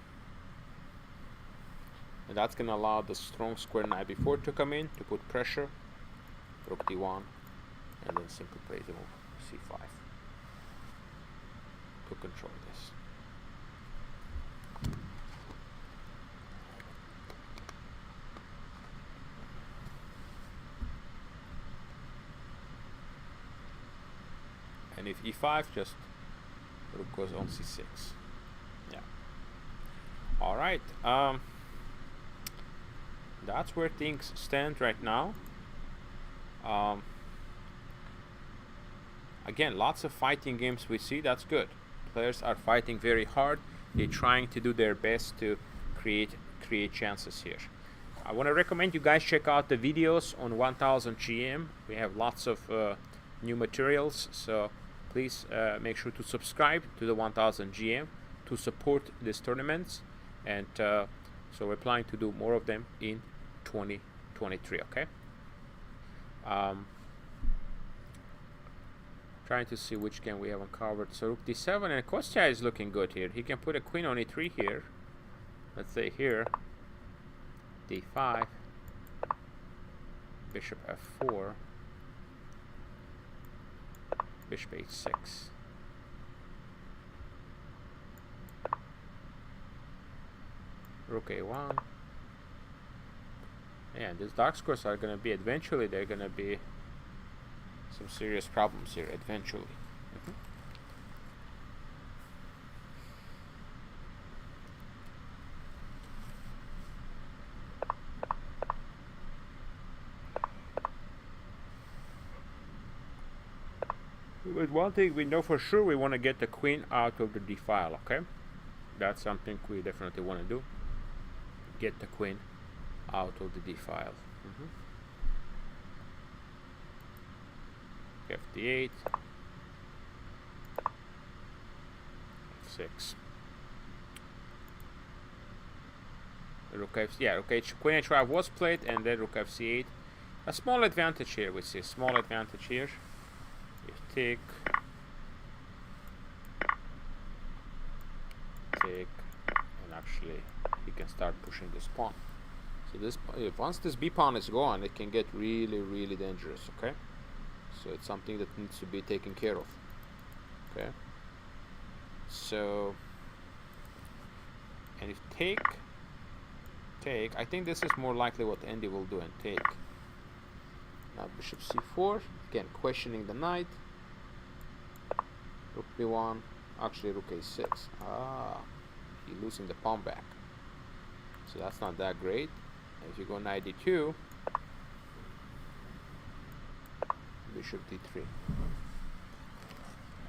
And that's going to allow the strong square knight b4 to come in to put pressure. Rook d1, and then simply play the move c5 to control this. And if e5, just rook goes on c6. Yeah. All right. That's where things stand right now. Again, lots of fighting games we see. That's good. Players are fighting very hard. They're trying to do their best to create chances here. I want to recommend you guys check out the videos on 1000 GM. We have lots of new materials, so please make sure to subscribe to the 1000 GM to support these tournaments, and so we're planning to do more of them in 2023. Okay, trying to see which game we haven't covered. So rook d7, and Kostya is looking good here. He can put a queen on e3 here. Let's say here d5, bishop f4, bishop h6, rook a1. And these dark squares are going to be eventually, they're going to be some serious problems here eventually. But one thing we know for sure, we want to get the queen out of the d file, okay? That's something we definitely want to do. Get the queen out of the d file. Fd8, f6. Rook f, yeah, rook h, queen h5 was played, and then rook fc8. A small advantage here, we see. Small advantage here. If take, and actually he can start pushing this pawn. So this, once this b pawn is gone, it can get really, really dangerous. Okay, so it's something that needs to be taken care of. Okay, so and if take, I think this is more likely what Andy will do, and take. Now bishop c4, again questioning the knight. Rook b1, actually rook a6. He's losing the pawn back, so that's not that great. If you go knight d2, bishop d3,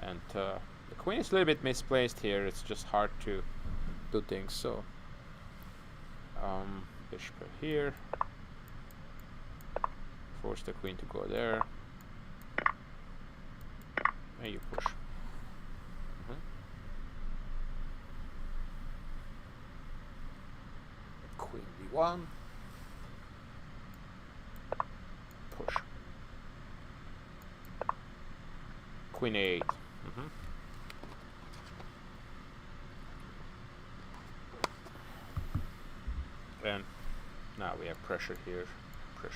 and the queen is a little bit misplaced here. It's just hard to do things. So bishop here, force the queen to go there, and you push. Queen b1, push, queen a8. And now we have pressure here. So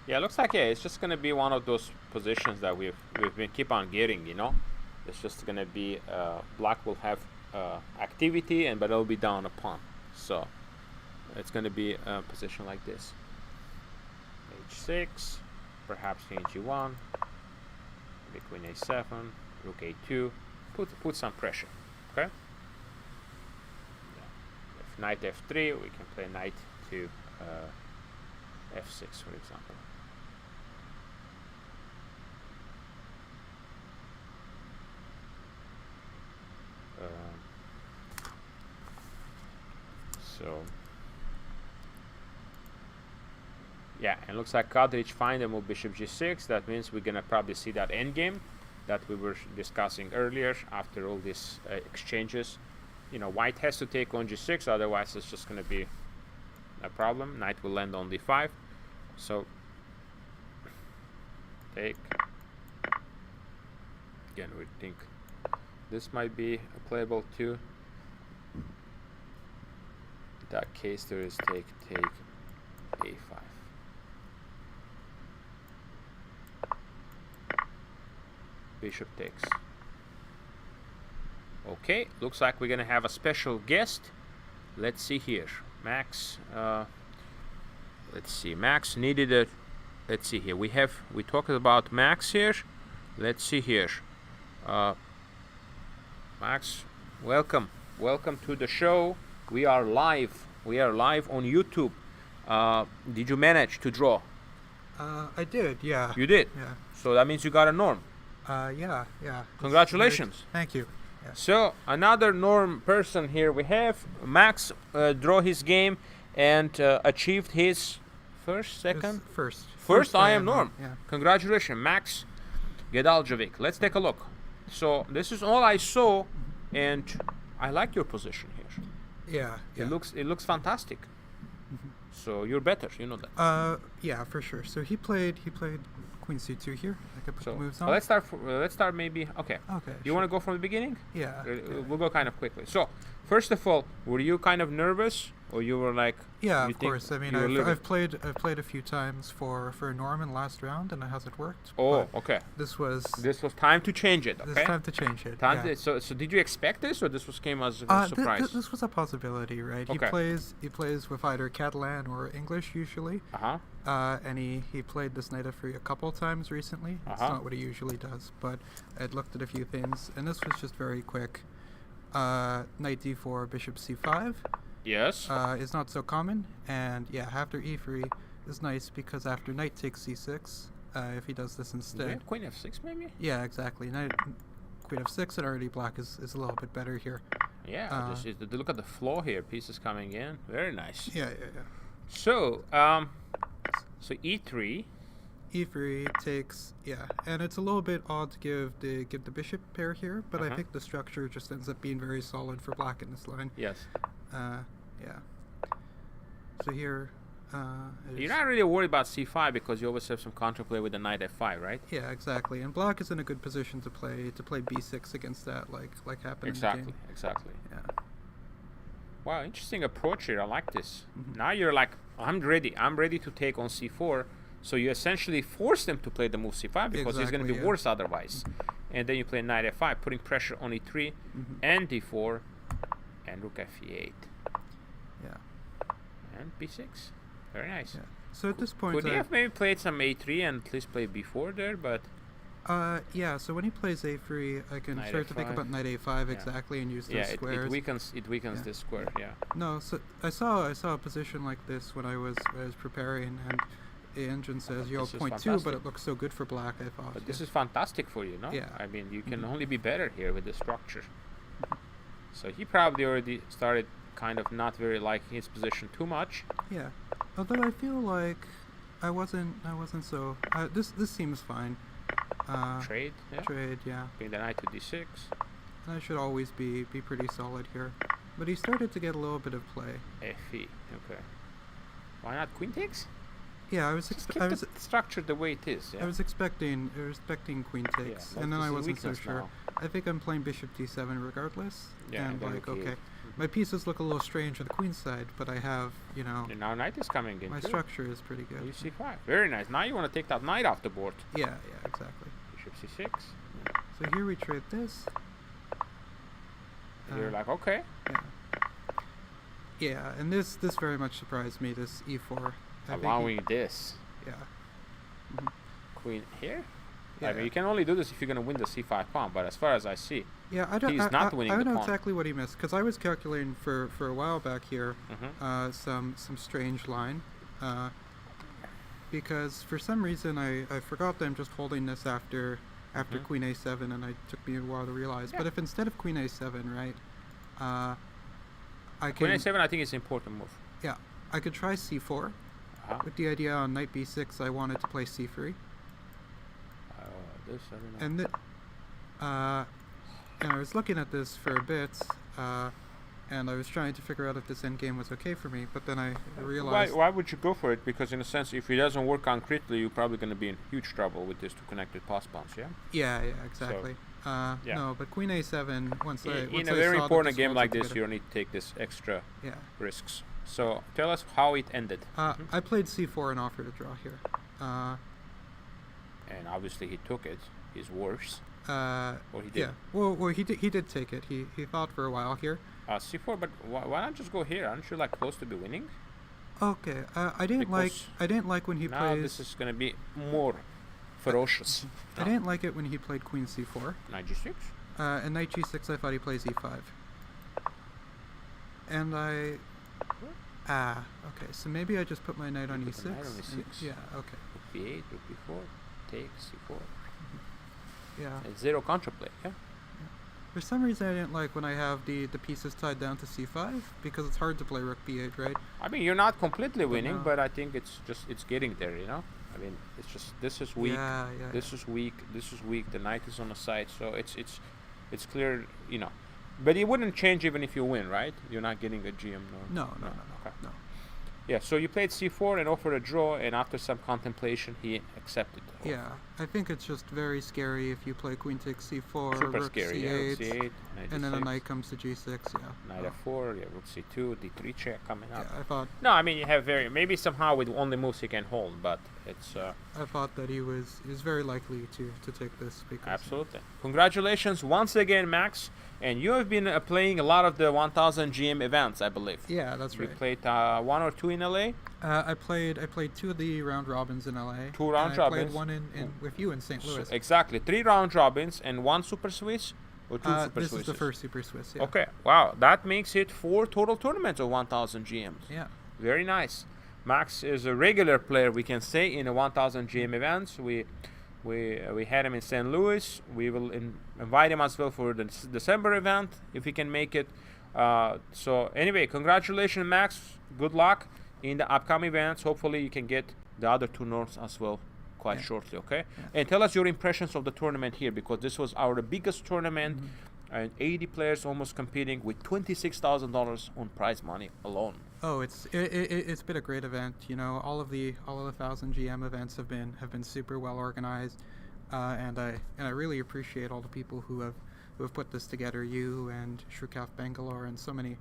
yeah, looks like it's just gonna be one of those positions that we've been keep on getting. You know, it's just gonna be black will have activity, but it'll be down a pawn. So it's gonna be a position like this. h6, perhaps king g1, maybe queen a7, rook a2. Put some pressure. Okay. If knight f3, we can play knight to f6, for example. So yeah, and looks like Kadrich find a move bishop g6. That means we're gonna probably see that endgame that we were discussing earlier. After all these exchanges, you know, white has to take on g6, otherwise it's just gonna be a problem. Knight will land on d5. So take. Again, we think this might be playable too. In that case, there is take a5. Bishop takes. Okay, looks like we're gonna have a special guest. Let's see here. Max, let's see. Max needed a. Let's see here. We talked about Max here. Let's see here. Max, welcome to the show. We are live on YouTube. Did you manage to draw? I did, yeah. You did? Yeah. So that means you got a norm. Yeah. Congratulations. Thank you. Yeah. So another norm person here we have. Max draw his game and achieved his second? First I am norm. Yeah. Congratulations, Max Gedolchovic. Let's take a look. So this is all I saw, and I like your position here. Yeah. It looks fantastic. So you're better, you know that. Yeah, for sure. So he played queen c2 here. I could put the moves on. Let's start maybe. Okay. You want to go from the beginning? Yeah. We'll go kind of quickly. So first of all, were you kind of nervous, or you were like? Yeah, of course. I mean, I've played a few times for Norman last round, and it hasn't worked. Oh, okay. This was time to change it. Okay. This time to change it. So did you expect this, or this came as a surprise? This was a possibility, right? Okay. He plays with either Catalan or English usually. And he played this knight f3 a couple times recently. It's not what he usually does, but I'd looked at a few things, and this was just very quick. Knight d4, bishop c5. Yes. Is not so common, and yeah, after e3 is nice because after knight takes c6, if he does this instead. Yeah, queen f6 maybe? Yeah, exactly. Queen f6, and already black is a little bit better here. Yeah, look at the flow here. Pieces coming in. Very nice. Yeah. So, so e3. E3 takes, and it's a little bit odd to give the bishop pair here, but I think the structure just ends up being very solid for black in this line. Yes. Yeah. So here, you're not really worried about c5 because you always have some counterplay with the knight f5, right? Yeah, exactly. And black is in a good position to play b6 against that, like happened in the game. Exactly. Yeah. Wow, interesting approach here. I like this. Now you're like, I'm ready to take on c4. So you essentially force them to play the move c5 because it's going to be worse otherwise. And then you play knight f5, putting pressure on e3 and d4 and rook f8. Yeah. And b6. Very nice. Yeah. So at this point, could he have maybe played some a3 and at least play b4 there? But yeah. So when he plays a3, I can knight start to think f5. about knight a5 exactly and use those squares. It weakens this square. Yeah. No. So I saw a position like this when I was preparing, and the engine says, "Yo, point 2," but it looks so good for black. I thought. But this is fantastic for you, no? Yeah. I mean, you can only be better here with the structure. So he probably already started kind of not very liking his position too much. Yeah. Although I feel like I wasn't so. This seems fine. Trade. Yeah. Trade. Yeah. Bring the knight to d6. And I should always be pretty solid here. But he started to get a little bit of play. Fe. Okay. Why not queen takes? Yeah, I was structured the way it is. Yeah? I was expecting queen takes, and then I wasn't so sure. Now. I think I'm playing bishop d7 regardless. Yeah, and like, okay, my pieces look a little strange on the queen side, but I have, And now knight is coming in. My structure is pretty good. You c5. Very nice. Now you want to take that knight off the board. Yeah, exactly. Bishop c6. So here we trade this. You're like, okay. Yeah. Yeah, and this very much surprised me. This e4. Allowing this. Yeah. Queen here? Yeah. I mean, you can only do this if you're going to win the c5 pawn, but as far as I see, he's not winning the pawn. I don't know exactly what he missed, because I was calculating for a while back here some strange line, because for some reason I forgot that I'm just holding this after queen a7, and it took me a while to realize. But if instead of queen a7, right, I can... Queen a7 I think is an important move. Yeah, I could try c4. With the idea on knight b6, I wanted to play c3. This, I don't know. And I was looking at this for a bit, and I was trying to figure out if this endgame was okay for me, but then I realized... Why would you go for it? Because in a sense, if it doesn't work concretely, you're probably going to be in huge trouble with these two connected pass pawns, yeah? Yeah, exactly. So, no, but queen a7, once I in a very important game like this, you don't need to take this extra risks. So tell us how it ended. I played c4 and offered a draw here. And obviously he took it. He's worse. Or he did. Yeah. Well, he did take it. He thought for a while here. c4, but why not just go here? Aren't you like close to be winning? Okay. I didn't like when he now plays. Now this is gonna be more ferocious. I didn't like it when he played queen c4. Knight g6. And knight g6, I thought he plays e5. And I. Okay. So maybe I just put my knight on e6. Knight on e6. Yeah. Okay. Rook b8, rook b4, take c4. Yeah. And zero counterplay. Yeah. For some reason, I didn't like when I have the pieces tied down to c5 because it's hard to play rook b8, right? I mean, you're not completely winning, but I think it's getting there, you know. I mean, it's just this is weak. This is weak. This is weak. The knight is on the side, so it's clear, you know. But it wouldn't change even if you win, right? You're not getting a GM. No. Okay. No. Yeah, so you played c4 and offered a draw, and after some contemplation, he accepted. Yeah, I think it's just very scary if you play queen takes c4, super rook scary, c8, c8 and then a knight comes to g6, Knight f4, rook c2, d3 check coming up. Yeah, I thought... No, I mean, you have maybe somehow with only moves he can hold, but it's... I thought that he was very likely to take this. Because absolutely. Congratulations once again, Max. And you have been playing a lot of the 1000 GM events, I believe. Yeah, that's right. You played one or two in LA? I played 2 of the round robins in LA. 2 round robins. I played one in with you in St. Louis. So exactly. 3 round robins and 1 Super Swiss or 2 Super Swisses? This is the first Super Swiss, yeah. Okay. Wow. That makes it 4 total tournaments of 1000 GMs. Yeah. Very nice. Max is a regular player, we can say, in the 1000 GM events. We had him in St. Louis. We will invite him as well for the December event if he can make it. So anyway, congratulations, Max. Good luck in the upcoming events. Hopefully you can get the other 2 norms as well quite shortly, okay? And tell us your impressions of the tournament here, because this was our biggest tournament, and 80 players almost competing with $26,000 on prize money alone. Oh, it's been a great event. You know, all of the 1000 GM events have been super well organized, and I really appreciate all the people who have put this together. You and Shrukaf Bangalore and so many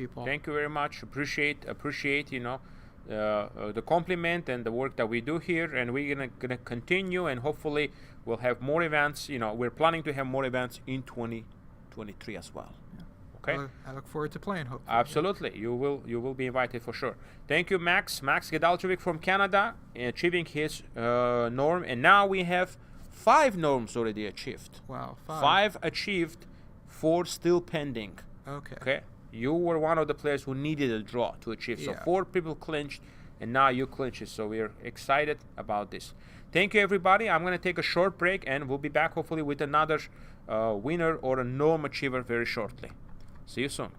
people. Thank you very much. Appreciate you know the compliment and the work that we do here, and we're gonna continue, and hopefully we'll have more events. You know, we're planning to have more events in 2023 as well. Yeah. Okay. I look forward to playing. Hopefully. Absolutely, you will be invited for sure. Thank you, Max Gedolchovic from Canada, achieving his norm, and now we have 5 norms already achieved. Wow, 5 achieved, 4 still pending. Okay. You were one of the players who needed a draw to achieve. So 4 people clinched, and now you clinched it. So we're excited about this. Thank you, everybody. I'm going to take a short break, and we'll be back hopefully with another winner or a norm achiever very shortly. See you soon.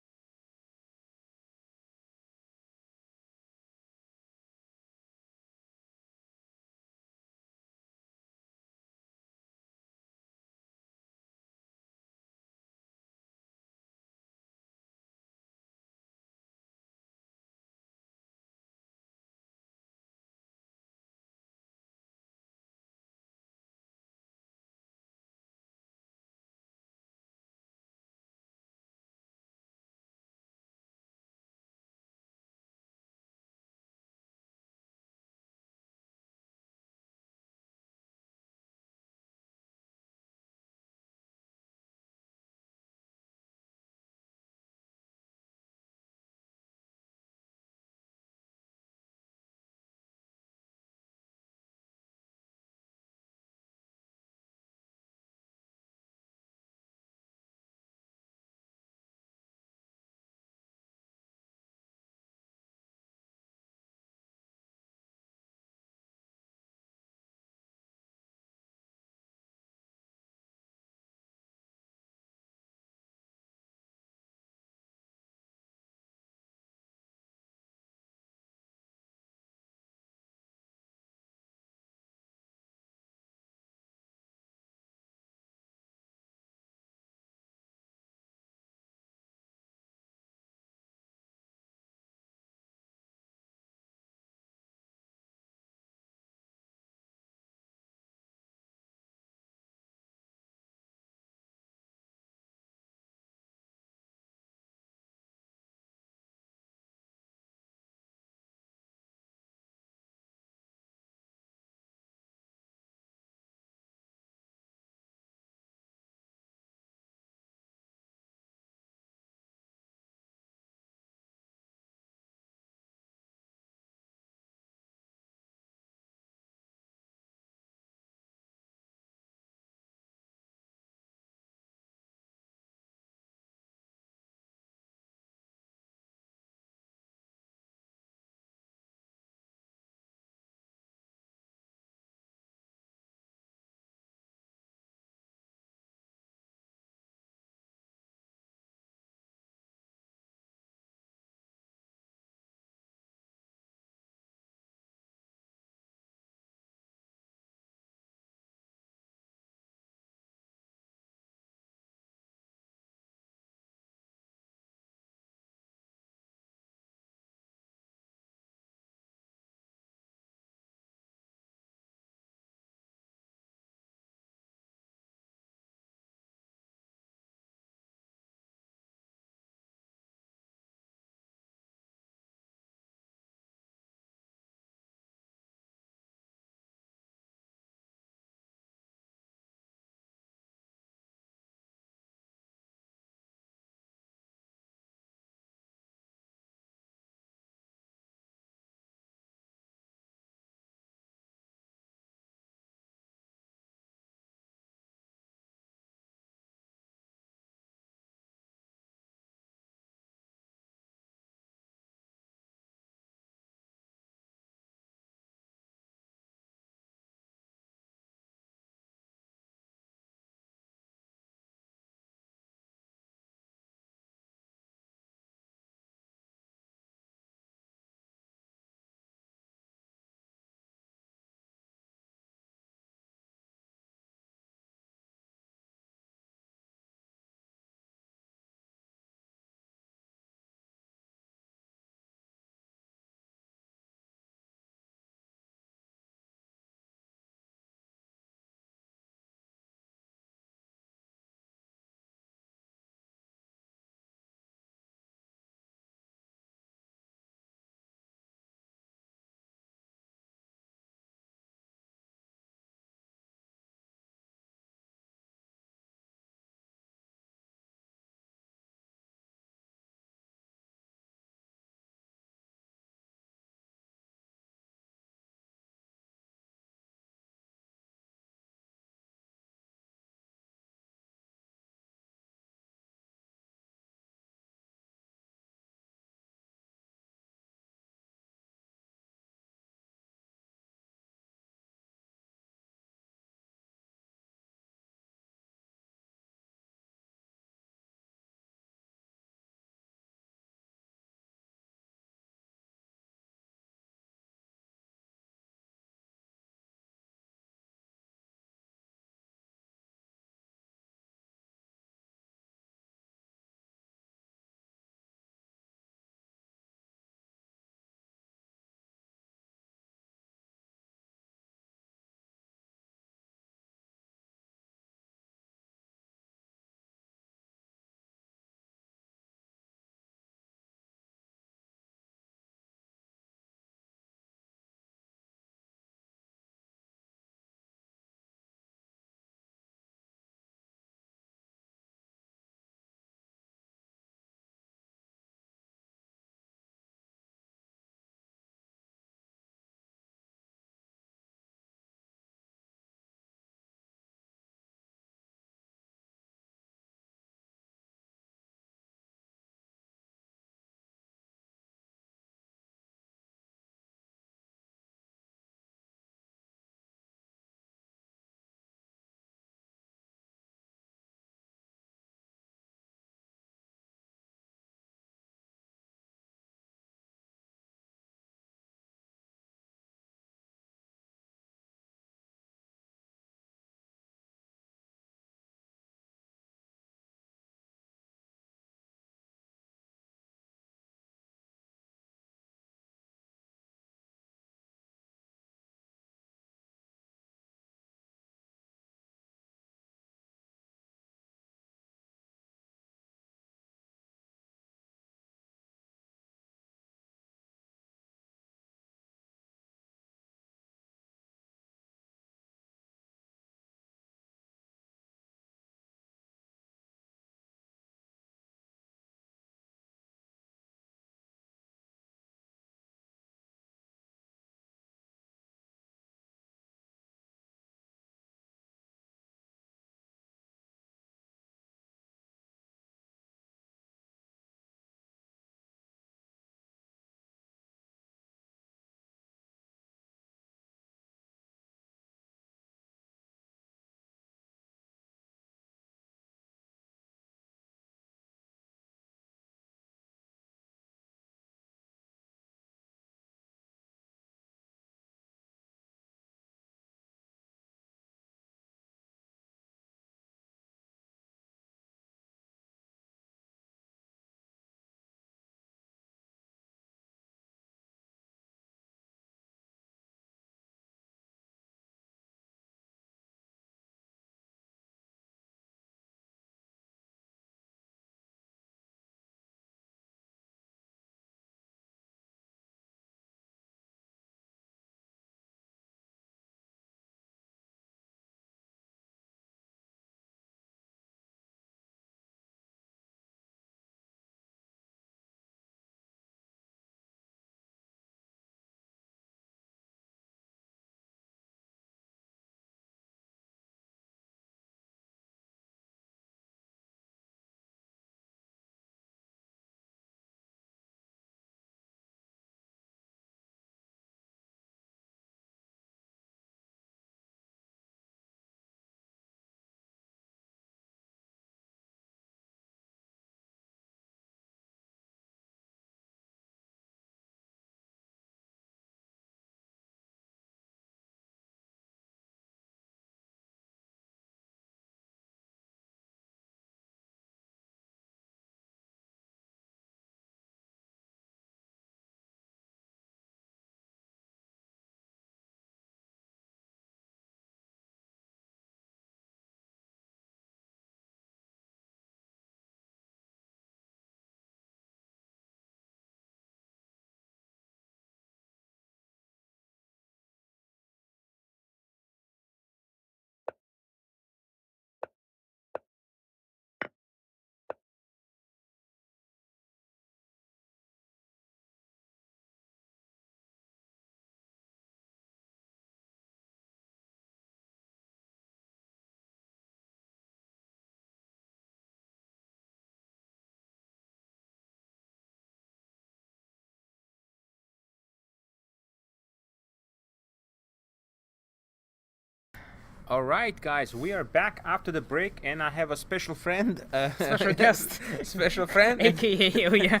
All right, guys, we are back after the break, and I have a special friend, special guest, special friend, aka Ilya,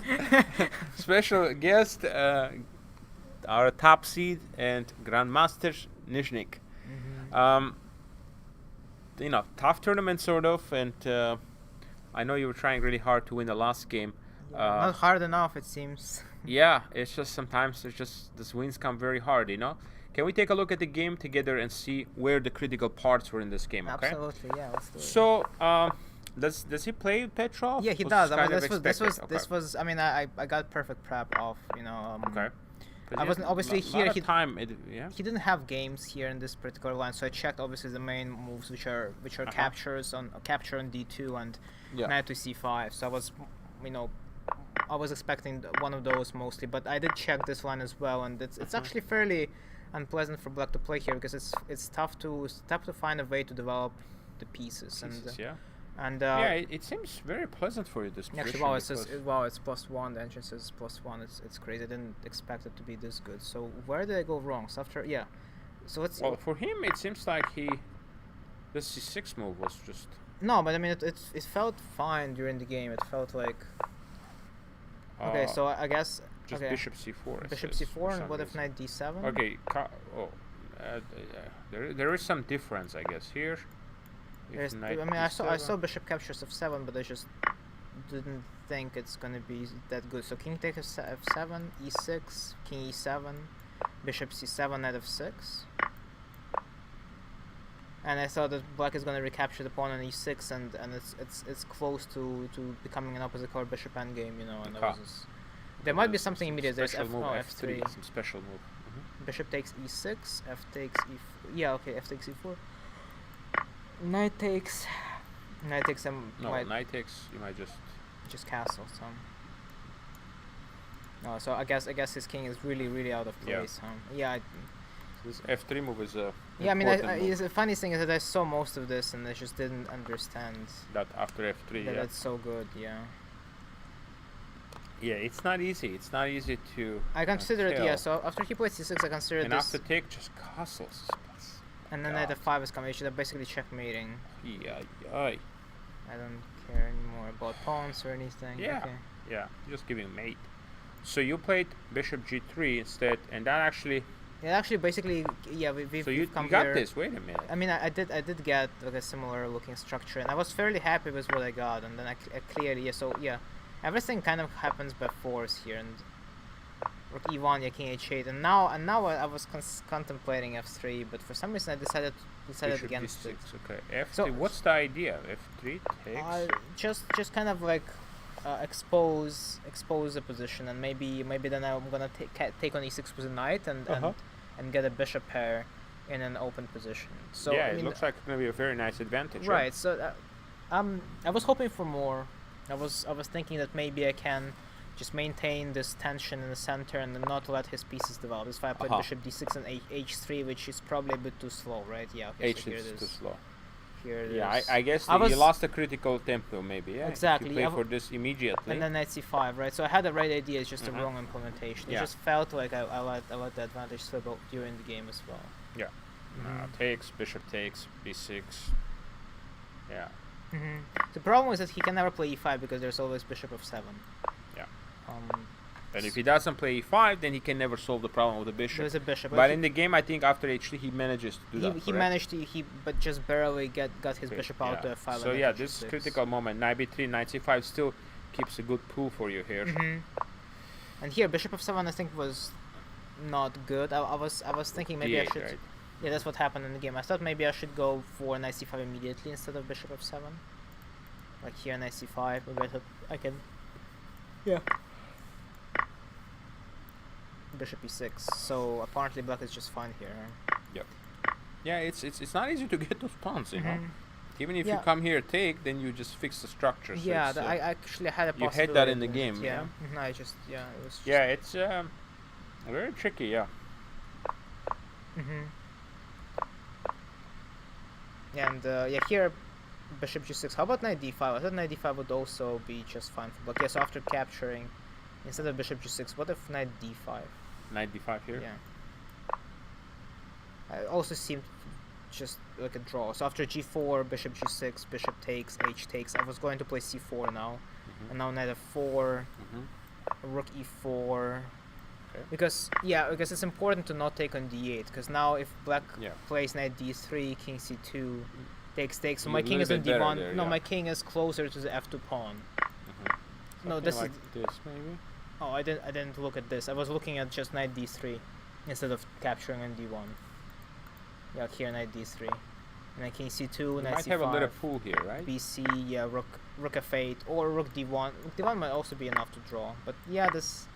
special guest, our top seed and Grandmaster Niznik. You know, tough tournament sort of, and I know you were trying really hard to win the last game. Not hard enough, it seems. Yeah, it's just sometimes it's just these wins come very hard, you know. Can we take a look at the game together and see where the critical parts were in this game? Okay. Absolutely, yeah. Let's do it. So, does he play Petrov? Yeah, he does. I mean, this was. I mean, I got perfect prep off. You know. Okay. I wasn't obviously here. He didn't have games here in this particular line, so I checked obviously the main moves, which are captures on capture on D2 and knight to C5. So I was, you know, I was expecting one of those mostly, but I did check this line as well, and it's actually fairly unpleasant for black to play here because it's tough to find a way to develop the pieces. And it seems very pleasant for you this position. Actually, it's +1. The entrance is +1. It's crazy. I didn't expect it to be this good. So where did I go wrong? So after so let's see. Well, for him it seems like this C6 move was just no, but I mean it felt fine during the game. It felt like okay. So I guess just bishop C4. Bishop C4, and what if knight D7? Okay. There is some difference, I guess here. I mean, I saw bishop captures f7, but I just didn't think it's gonna be that good. So king takes f7, e6, king e7, bishop c7, knight f6, and I thought that black is gonna recapture the pawn on e6, and it's close to becoming an opposite color bishop endgame, you know. And there might be something immediate. There's f3. Some special move. Bishop takes e6, f takes e4. Yeah, okay, f takes e4. Knight takes knight takes you might just castle some. No, so I guess his king is really out of place. This f3 move is a I mean, the funny thing is that I saw most of this and I just didn't understand that after f3 that it's so good. Yeah, it's not easy. It's not easy to. I consider it. So after he played c6, I consider and this. And after take, just castles. And then knight f5 is coming. You're basically checkmating. Yeah. I don't care anymore about pawns or anything. Yeah. Okay. Yeah. Just giving mate. So you played bishop g3 instead, and that actually. Yeah, actually, basically, we've so you come got here. this. Wait a minute. I mean, I did get like a similar looking structure, and I was fairly happy with what I got. And then I clearly everything kind of happens by force here, and rook e1, king h8, and now I was contemplating f3, but for some reason I decided Bishop against d6, it. Okay, f3. So what's the idea? F3 takes. Just kind of like expose the position, and maybe then I'm gonna take on e6 with a knight and get a bishop pair in an open position. So yeah, I mean, it looks like it's gonna be a very nice advantage. Right. So I was hoping for more. I was thinking that maybe I can just maintain this tension in the center and not let his pieces develop. That's why I played bishop d6 and h3, which is probably a bit too slow, right? Yeah, okay, h6 is too slow. Here it yeah, is. I guess you lost a critical tempo, maybe. Yeah, exactly. You play for this immediately. And then knight c5, right? So I had the right idea, it's just the wrong implementation. It just felt like I let the advantage slip out during the game as well. Yeah. Takes, bishop takes, b6. Yeah. The problem is that he can never play e5 because there's always bishop f7. Yeah. And if he doesn't play e5, then he can never solve the problem with the bishop. There's a bishop. But in the game, I think after h3, he manages to do that. He managed to, but just barely got his bishop out to f5. So yeah, this critical moment, knight b3, knight c5 still keeps a good pull for you here. And here, bishop f7, I think was not good. I was thinking maybe I should. Right? Yeah, that's what happened in the game. I thought maybe I should go for knight c5 immediately instead of bishop f7. Like here, knight c5. Maybe I can. Yeah. Bishop e6. So apparently black is just fine here. Yep. Yeah, it's not easy to get those pawns, you know. Even if you come here take, then you just fix the structure. So yeah, I actually had a possibility. You had that in the game, yeah. I just it was. Just yeah, it's very tricky, yeah. Yeah, and here, bishop g6. How about knight d5? I thought knight d5 would also be just fine for black. Yeah, so after capturing, instead of bishop g6, what if knight d5? Knight d5 here? Yeah. It also seemed just like a draw. So after g4, bishop g6, bishop takes, h takes. I was going to play c4 now, and now knight f4, rook e4. Okay. Because it's important to not take on d8. Because now if black plays knight d3, king c2, takes. So my king is on d1. There, no, my king is closer to the f2 pawn. No, this like is this maybe. Oh, I didn't look at this. I was looking at just knight d3 instead of capturing on d1. Yeah, here knight d3, and then king c2, knight c5. Might have a little pool here, right? bc, yeah, rook f8 or rook d1. Rook d1 might also be enough to draw, but yeah, this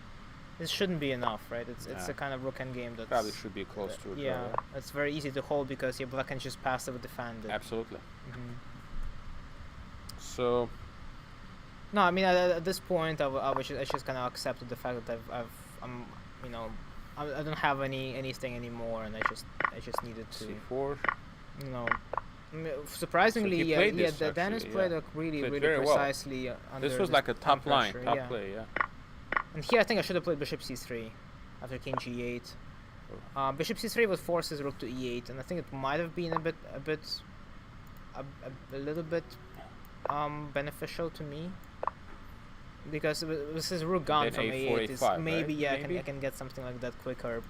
shouldn't be enough, right? It's a kind of rook endgame that probably should be close to a draw. Yeah, it's very easy to hold because your black can just passive defend it. Absolutely. So. No, I mean at this point I just kind of accepted the fact that I'm you know I don't have anything anymore, and I just needed to c4. You know, surprisingly, so Dennis played like really precisely well. Under this was like a top line, pressure, top play, yeah. And here I think I should have played bishop c3 after king g8. Bishop c3 would force his rook to e8, and I think it might have been a little bit beneficial to me. Because this is rook gone from a8. Maybe right? I can get something like that quicker,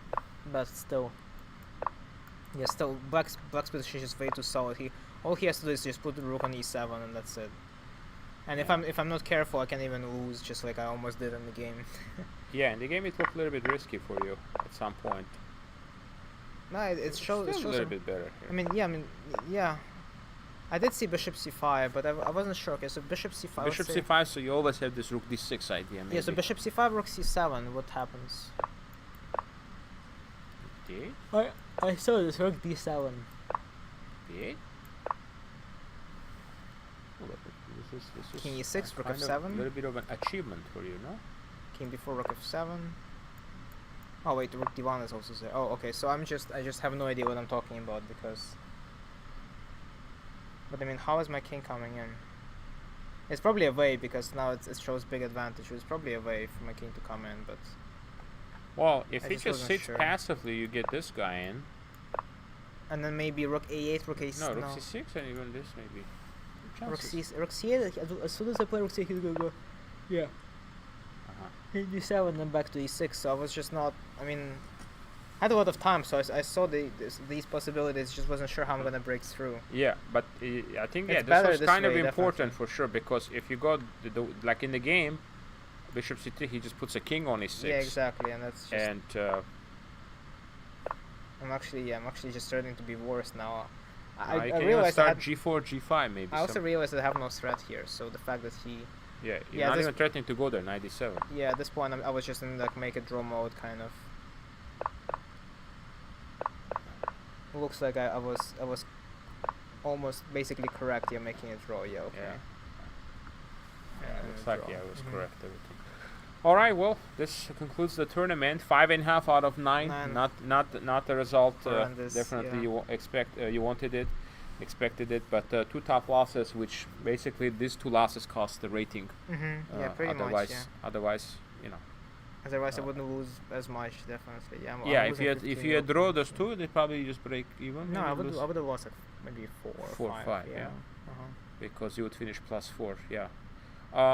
but still. Yeah, still black's position is way too solid. All he has to do is just put the rook on e7 and that's it. And if I'm not careful, I can even lose, just like I almost did in the game. Yeah, in the game it looked a little bit risky for you at some point. No, it shows a little bit better. Here. Yeah. I did see bishop c5, but I wasn't sure. Okay, so bishop c5. Bishop c5, so you always have this rook d6 idea, maybe. Yeah, so bishop c5, rook c7, what happens? d8? I saw this, rook d7. d8? This is king e6, rook f7. A little bit of an achievement for you, no? King b4, rook f7. Oh wait, rook d1 is also there. Oh, okay, so I just have no idea what I'm talking about because... But I mean, how is my king coming in? It's probably a way because now it shows big advantage. It's probably a way for my king to come in, but... Well, if he just sits passively, you get this guy in. And then maybe rook a8, rook a6. No, rook c6 and even this maybe. Rook c8, as soon as I play rook c8, he's gonna go... Yeah. King d7 and then back to e6, so I was just not... I mean... I had a lot of time, so I saw these possibilities. Just wasn't sure how I'm gonna break through. Yeah, but I think this was kind of important for sure, because if you got like in the game, bishop c3, he just puts a king on e6. Yeah, exactly, and that's just. And I'm actually just starting to be worse now. I realized start g4, g5 maybe. I also realized I have no threat here, so the fact that he. Yeah, you're not even threatening to go there, knight d7. Yeah, at this point I was just in like make a draw mode kind of. Looks like I was almost basically correct. You're making a draw. Yeah. Okay. Yeah. Looks like I was correct. Everything. All right. Well, this concludes the tournament. 5.5 out of 9. Not the result. Definitely you wanted it, expected it, but 2 tough losses, which basically these 2 losses cost the rating. Yeah, pretty much. Yeah. Otherwise, you know. Otherwise, I wouldn't lose as much, definitely. Yeah, if you had draw those 2, they'd probably just break even. No, I would have lost like maybe 4 or 5. Yeah. Because you would finish +4. Yeah.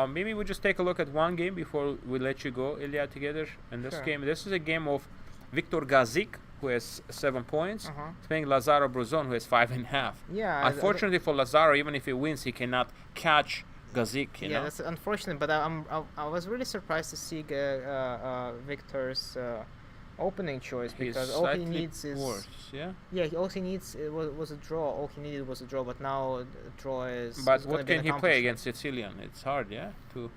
Maybe we just take a look at one game before we let you go, Ilya, together. And this game, this is a game of Viktor Gazik, who has 7 points, playing Lazaro Bruzon, who has 5.5. Yeah. Unfortunately for Lazaro, even if he wins, he cannot catch Gazik, you know? That's unfortunate, but I was really surprised to see Victor's opening choice, because all he needs is worse, all he needs was a draw. All he needed was a draw, but now a draw is. But what can he play against Sicilian? It's hard, to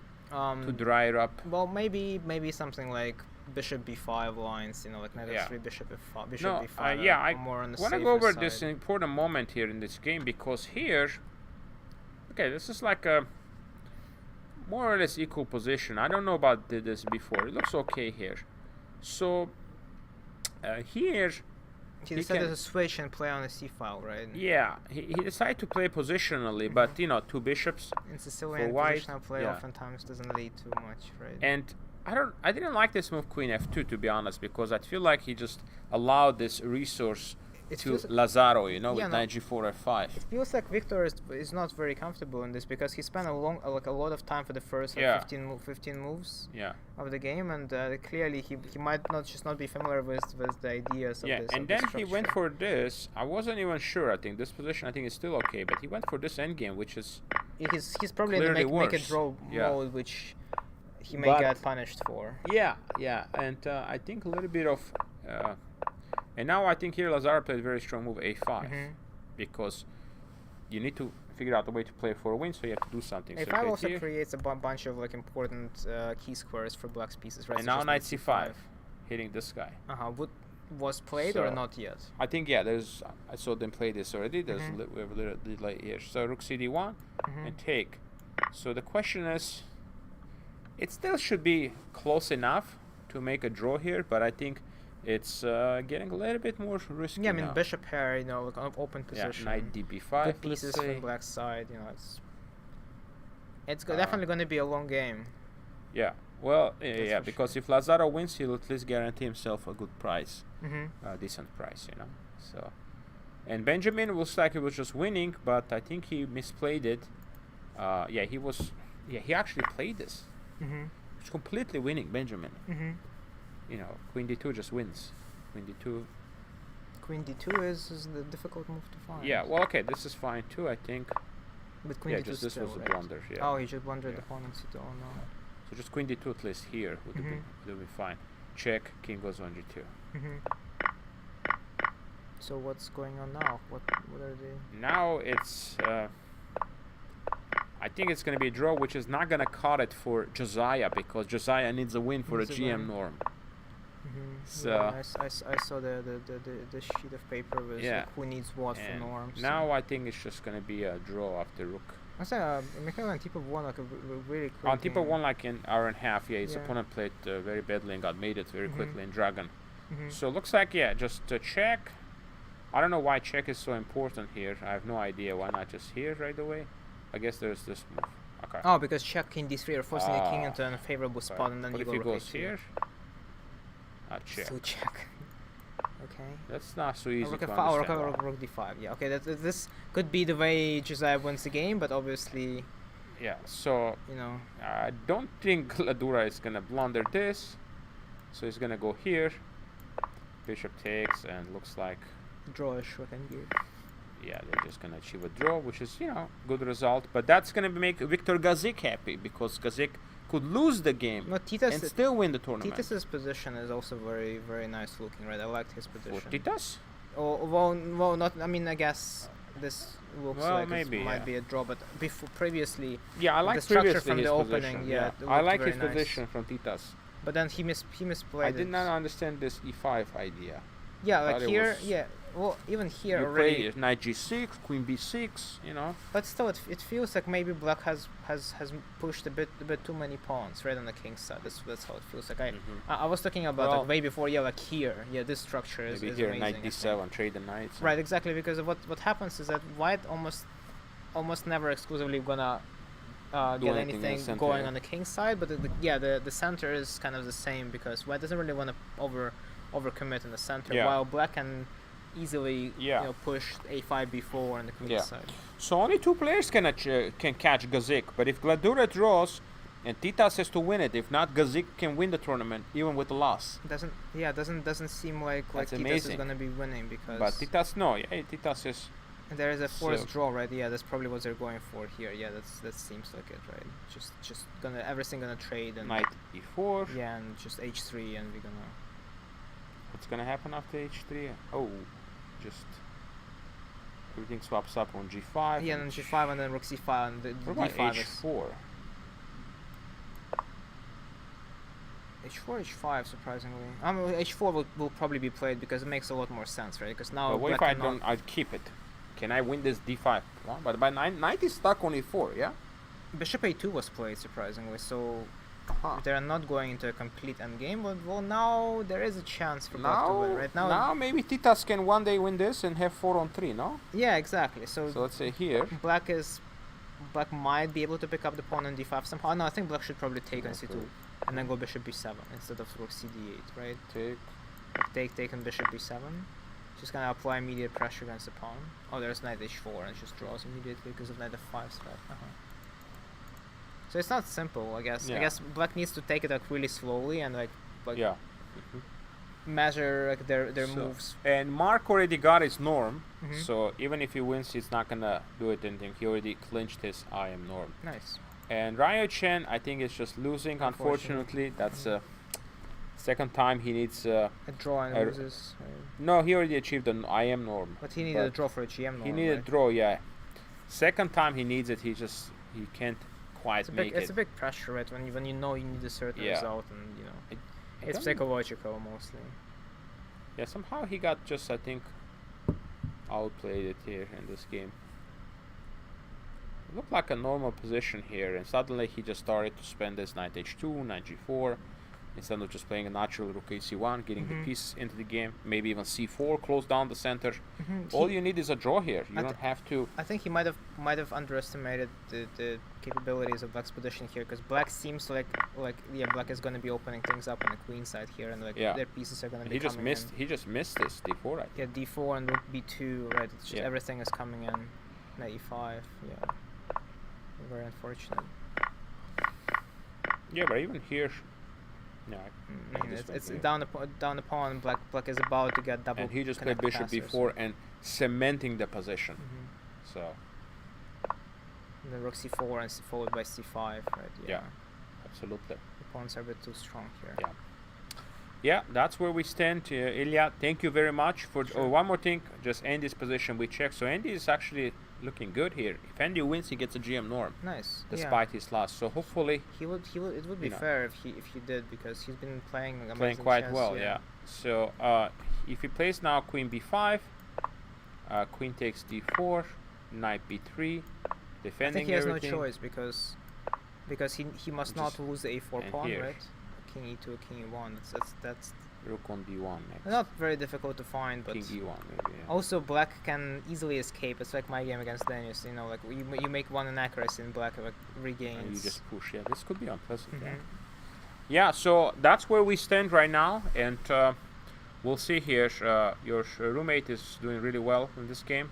dry it up. Well, maybe something like bishop b5 lines, like knight f3, bishop f5, bishop b5. I want to go over this important moment here in this game, because here, okay, this is like a more or less equal position. I don't know about this before. It looks okay here. So here he decided to switch and play on a c file, right? Yeah, he decided to play positionally, but 2 bishops in Sicilian positional play oftentimes doesn't lead too much, right? And I didn't like this move queen f2, to be honest, because I feel like he just allowed this resource to Lazaro, you know, with no, knight g4 f5. It feels like Victor is not very comfortable in this because he spent a lot of time for the first like, 15 moves of the game, and clearly he might not be familiar with the ideas of this. And then he went for this. I wasn't even sure. I think this position is still okay, but he went for this endgame, which is he's probably in the make a draw mode, which he may get punished for. And I think a little bit of. And now I think here Lazaro played a very strong move a5 because you need to figure out a way to play for a win, so you have to do something. A5 so also creates a bunch of like important key squares for black's pieces, right? And now knight c5, hitting this guy. Was played or not yet? I think I saw them play this already. There's we have a little delay here. So rook cd1 and take. So the question is, it still should be close enough to make a draw here, but I think it's getting a little bit more risky. Yeah, I mean bishop pair, you know, like an open position. Knight db5. Good pieces from black's side, you know, it's definitely going to be a long game. Yeah, well, because if Lazaro wins, he'll at least guarantee himself a good price, decent price, you know. So, and Benjamin looks like he was just winning, but I think he misplayed it. He actually played this. He's completely winning, Benjamin. You know, queen d2 just wins. Queen d2. Queen d2 is the difficult move to find. Yeah, well, okay, this is fine too, I think. But queen d2 just this was a blunder. Yeah. Oh, he just blundered the pawn on c2. Oh no. So just queen d2 at least here would be fine. Check, king goes on g2. So what's going on now? What are they? Now it's. I think it's going to be a draw, which is not going to cut it for Josiah because Josiah needs a win for a GM norm. So I saw the sheet of paper with like who needs what for norms. Now I think it's just going to be a draw after rook. I say Mikhail Antipov won like a really quick Antipov won like an hour and a half. Yeah, his opponent played very badly and got mated very quickly in Dragon. So looks like just a check. I don't know why check is so important here. I have no idea. Why not just here right away? I guess there's this move. Okay. Oh, because check king d3 or forcing the king into an unfavorable spot, and then but you if go he goes here, check. So check. Okay. That's not so easy rook to f5 understand. Rook d5. Yeah. Okay. This could be the way Josiah wins the game, but obviously. Yeah. So you know. I don't think Gladura is gonna blunder this, so he's gonna go here. Bishop takes, and looks like. Drawish we can give. Yeah, they're just gonna achieve a draw, which is, you know, good result. But that's gonna make Viktor Gazik happy because Gazik could lose the game and still win the tournament. Titus's position is also very, very nice looking, right? I liked his position. For Titus? Oh, well, not. I mean, I guess this looks like maybe, it might be a draw, but previously. Yeah, I like the structure from the opening. Position, yeah, I like his nice. position from Titus. But then he misplayed. I did not understand this e5 idea. Yeah, like here, well, even here you already. Play knight g6, queen b6, you know. But still, it feels like maybe black has pushed a bit too many pawns right on the king's side. That's how it feels like. I was talking about like way before. Yeah, like here. Yeah, this structure is maybe here amazing, knight d7, trade the knights. Right, exactly, because what happens is that white almost never exclusively gonna get anything going on the king's side, but the center is kind of the same because white doesn't really want to overcommit in the center, while black can easily push a5 b4 on the queen's side. So only two players can catch Gazik, but if Gladura draws and Titas has to win it, if not, Gazik can win the tournament even with a loss. Doesn't seem like Titas is gonna be winning because. But Titas Titas is. And there is a forced draw, right? Yeah, that's probably what they're going for here. Yeah, that seems like it, right? Just everything gonna trade and. Knight e4. Yeah, and just h3, and we're gonna. What's gonna happen after h3? Oh, just everything swaps up on g5. Yeah, and then g5 and then rook c5 and the d5 h4. H4, h5, surprisingly. H4 will probably be played because it makes a lot more sense, right? Because now. But what if I don't? I'd keep it. Can I win this d5? Well, but by knight is stuck on e4, yeah. Bishop a2 was played surprisingly, so. They're not going into a complete endgame, but well, now there is a chance for black to win. Right now, maybe Titas can one day win this and have 4-on-3, no? Yeah, exactly. So let's say here, black might be able to pick up the pawn on d5 somehow. No, I think black should probably take on c2 and then go bishop b7 instead of rook cd8, right? Take and bishop b7. Just gonna apply immediate pressure against the pawn. Oh, there's knight h4 and it just draws immediately because of knight f5 threat. So it's not simple, I guess. I guess black needs to take it like really slowly and like measure like their moves. And Mark already got his norm, so even if he wins, he's not gonna do it anything. He already clinched his IM norm. Nice. And Ryo Chen, I think, is just losing. Unfortunately, that's second time he needs a draw and loses. No, he already achieved an IM norm. But he needed a draw for a GM norm. He needed a draw, yeah. Second time he needs it, he can't quite make it. It's a big pressure, right? When you know you need a certain result, and you know it's psychological mostly. Yeah, somehow he got just, I think, outplayed it here in this game. It looked like a normal position here, and suddenly he just started to spend this knight h2, knight g4, instead of just playing a natural rook a1, getting the pieces into the game, maybe even c4, close down the center. All you need is a draw here. You don't have to. I think he might have underestimated the capabilities of black's position here, because black seems like black is going to be opening things up on the queen side here, and their pieces are going to be coming in. He just missed this d4, right? Yeah, d4 and rook b2, right? It's just everything is coming in. Knight e5, yeah. Very unfortunate. Yeah, but even here. Yeah, it's down the pawn. Black is about to get double. And he just played bishop b4 and cementing the position. So. And then rook c4 and followed by c5, right? Yeah, absolutely. The pawns are a bit too strong here. Yeah. Yeah, that's where we stand. Ilya, thank you very much for. Oh, one more thing, just Andy's position we checked. So Andy is actually looking good here. If Andy wins, he gets a GM norm. Nice. Despite his loss, so hopefully he would. It would be fair if he did, because he's been playing quite chess, well. Yeah. So if he plays now queen b5, queen takes d4, knight b3, defending. I think he has everything. no choice because he must not lose the a4 pawn, here. right? King e2, king e1. That's rook on d1 next. Not very difficult to find, but king e1 maybe. Yeah. Also black can easily escape. It's like my game against Denis. You know, like you make one inaccuracy and black like regains. And you just push. Yeah, this could be unpleasant. Yeah. So that's where we stand right now, and we'll see here. Your roommate is doing really well in this game.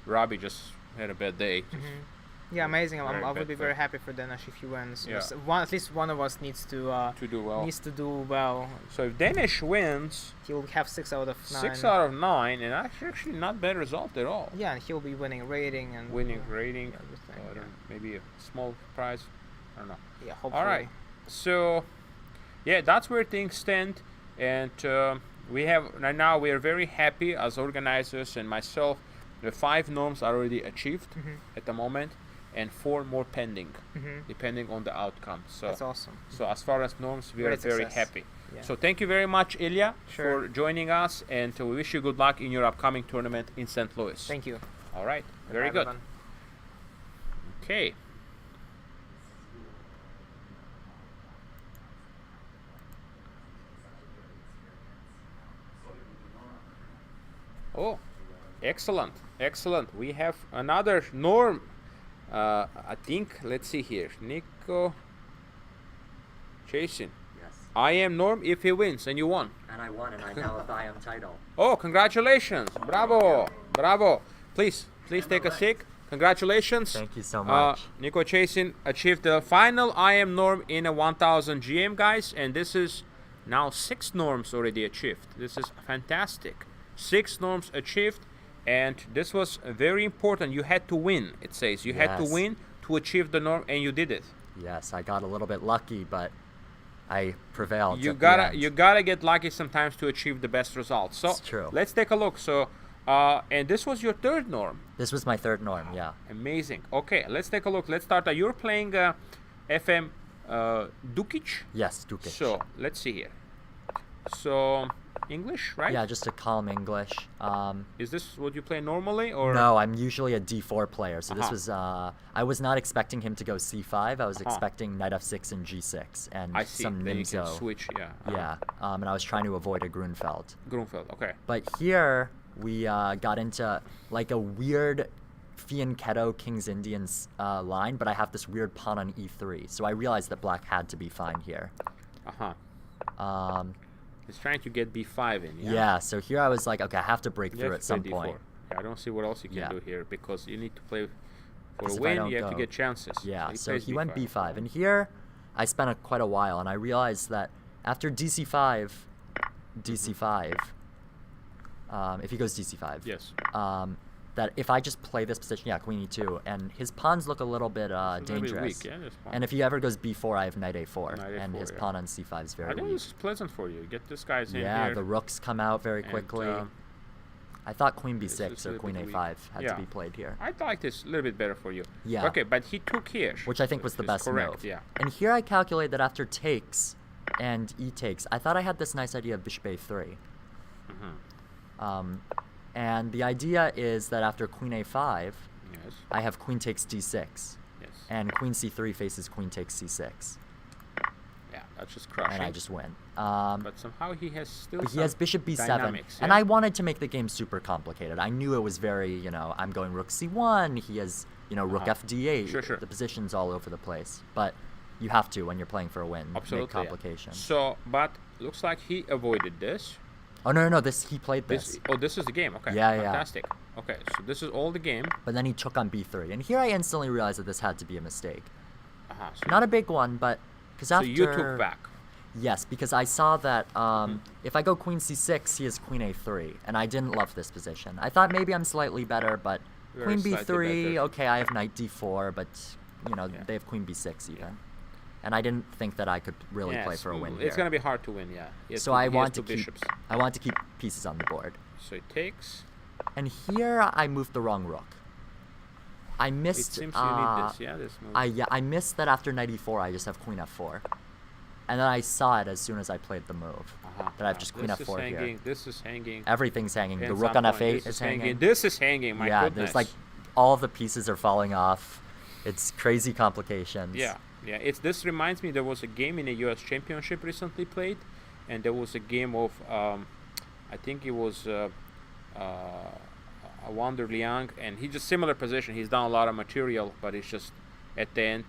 Robbie just had a bad day. Yeah, amazing. I would be very happy for Denis if he wins. Yeah. At least one of us needs to do well. do well. So if Denis wins, he'll have 6 out of 9. 6 out of 9, and that's actually not bad result at all. Yeah, and he'll be winning rating and rating. Maybe a small prize. I don't know. Yeah, hopefully. All right. So yeah, that's where things stand, and we have right now. We are very happy as organizers and myself. The 5 norms are already achieved at the moment, and 4 more pending, depending on the outcome. So that's awesome. So as far as norms, we are very happy. Yeah. So thank you very much, Ilya, for joining us, and we wish you good luck in your upcoming tournament in St. Louis. Thank you. All right, very good. Okay. Oh, excellent, excellent. We have another norm. I think, let's see here. Nico Jason. Yes. I am norm if he wins, and you won. And I won, and I now have the IM title. Oh, congratulations. Bravo. Bravo. Please take a seat. Congratulations. Thank you so much. Nico Jason achieved the final IM norm in a 1000 GM, guys, and this is now 6 norms already achieved. This is fantastic. 6 norms achieved. And this was very important. You had to win, it says. You had to win to achieve the norm, and you did it. Yes, I got a little bit lucky, but I prevailed. You gotta get lucky sometimes to achieve the best results. So it's true. Let's take a look. So, and this was your 3rd norm. This was my 3rd norm. Yeah. Amazing. Okay, let's take a look. Let's start. You're playing FM Dukic. Yes, Dukic. So let's see here. So. English, right? Yeah, just a calm English. Is this what you play normally, or? No, I'm usually a d4 player. So this was, I was not expecting him to go c5. I was expecting knight f6 and g6 and I see. some Then Nimzo. you can switch, yeah. Yeah, and I was trying to avoid a Grunfeld. Grunfeld, okay. But here we got into like a weird Fianchetto King's Indians line, but I have this weird pawn on e3. So I realized that black had to be fine here. He's trying to get b5 in. Yeah. So here I was like, okay, I have to break through at some point. Yeah, I don't see what else you can do here because you need to play for a if win. You have to get chances. Yeah. So he went b5, and here I spent quite a while, and I realized that after dc5, if he goes dc5, yes, that if I just play this position, queen e2, and his pawns look a little bit dangerous. Weak, and if he ever goes b4, I have knight a4, knight and a4, his pawn on c5 is very weak. I think weak. this is pleasant for you. Get this guy's in here. Yeah, the rooks come out very quickly. I thought queen b6 or queen a5 had to be played here. I like this a little bit better for you. Yeah. Okay, but he took here. Which I think was the best correct, move. Yeah. And here I calculate that after takes and e takes, I thought I had this nice idea of bishop a3. And the idea is that after queen a5, I have queen takes d6. Yes. And queen c3 faces queen takes c6. Yeah, that's just crushing. And I just win. But somehow he has still But he has bishop b7. Dynamics, and I wanted to make the game super complicated. I knew it was very, I'm going rook c1. He has, rook fd8. Sure. The position's all over the place. But you have to, when you're playing for a win, absolutely, make complications. So, but looks like he avoided this. Oh, no, he played this. This is the game. Okay. Yeah, fantastic. Okay, so this is all the game. But then he took on b3. And here I instantly realized that this had to be a mistake. So Not a big one, but... So you took back. Yes, because I saw that if I go queen c6, he has queen a3. And I didn't love this position. I thought maybe I'm slightly better, but queen b3, okay, I have knight d4, but, they have queen b6 even. And I didn't think that I could really play for a win here. It's going to be hard to win, So I want to keep pieces on the board. So it takes. And here I moved the wrong rook. I missed. It seems you need this, this move. I missed that after knight e4 I just have queen f4. And then I saw it as soon as I played the move. That I have just queen f4 here. This is hanging. Everything's hanging. The rook on f8 is hanging. This is hanging, my goodness. There's like all of the pieces are falling off. It's crazy complications. Yeah. This reminds me, there was a game in a U.S. Championship recently played, and there was a game of, I think it was Wander Liang, and he's just similar position. He's down a lot of material, but it's just at the end,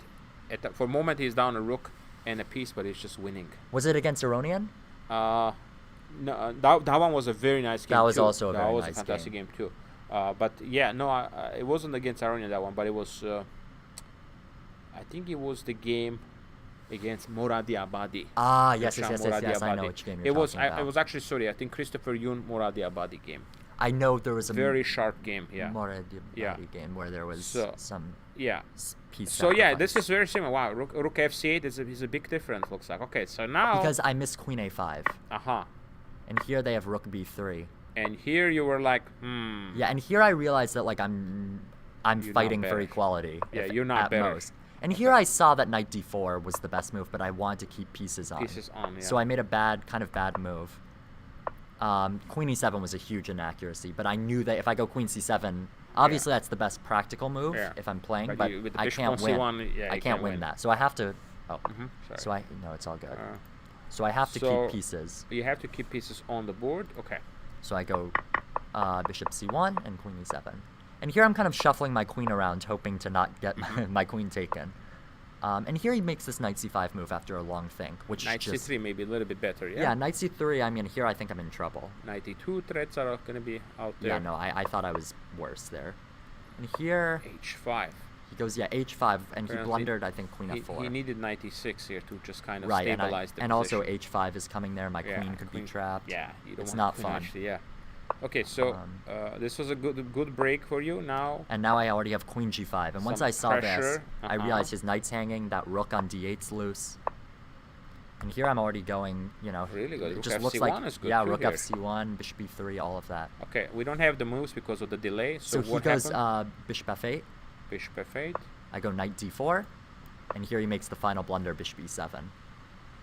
for a moment he's down a rook and a piece, but he's just winning. Was it against Aronian? No, that one was a very nice game. That was too. also a very nice game. That was a fantastic game too. But yeah, no, it wasn't against Aronian, that one, but it was. I think it was the game against Moradiabadi. Yes, I know which game you're talking about. It was actually, I think Christopher Yoon Moradiabadi game. I know there was a very sharp game, Moradiabadi game where there was some piece. So this is very similar. Wow, Rook f8 is a big difference, looks like. Okay, so now... Because I missed queen a5. And here they have rook b3. And here you were like, Yeah, and here I realized that like I'm fighting for equality. Yeah, you're not better. Most. And here I saw that knight d4 was the best move, but I wanted to keep pieces on. So I made a bad move. Queen e7 was a huge inaccuracy, but I knew that if I go queen c7, obviously that's the best practical move if I'm playing, but I can't win. I can't win that. So I have to... No, it's all good. So I have to keep pieces. You have to keep pieces on the board? Okay. So I go bishop c1 and queen e7. And here I'm kind of shuffling my queen around, hoping to not get my queen taken. And here he makes this knight c5 move after a long think, which knight c3 maybe a little bit better, Yeah, knight c3, I mean, here I think I'm in trouble. Knight e2 threats are going to be out there. Yeah, no, I thought I was worse there. And here... h5. He goes, h5, and he blundered, I think, queen f4. He needed knight e6 here to just kind of stabilize the position. And also h5 is coming there, my queen could be trapped. Yeah, you don't it's want not queen fun. Actually, Okay, so this was a good break for you now. And now I already have queen g5. And once I saw this, I realized his knight's hanging, that rook on d8's loose. And here I'm already going, really good. It just looks like, is good rook f c1, bishop b3, all of that. Okay, we don't have the moves because of the delay. So he goes bishop f8. Bishop f8. I go knight d4. And here he makes the final blunder, bishop e7.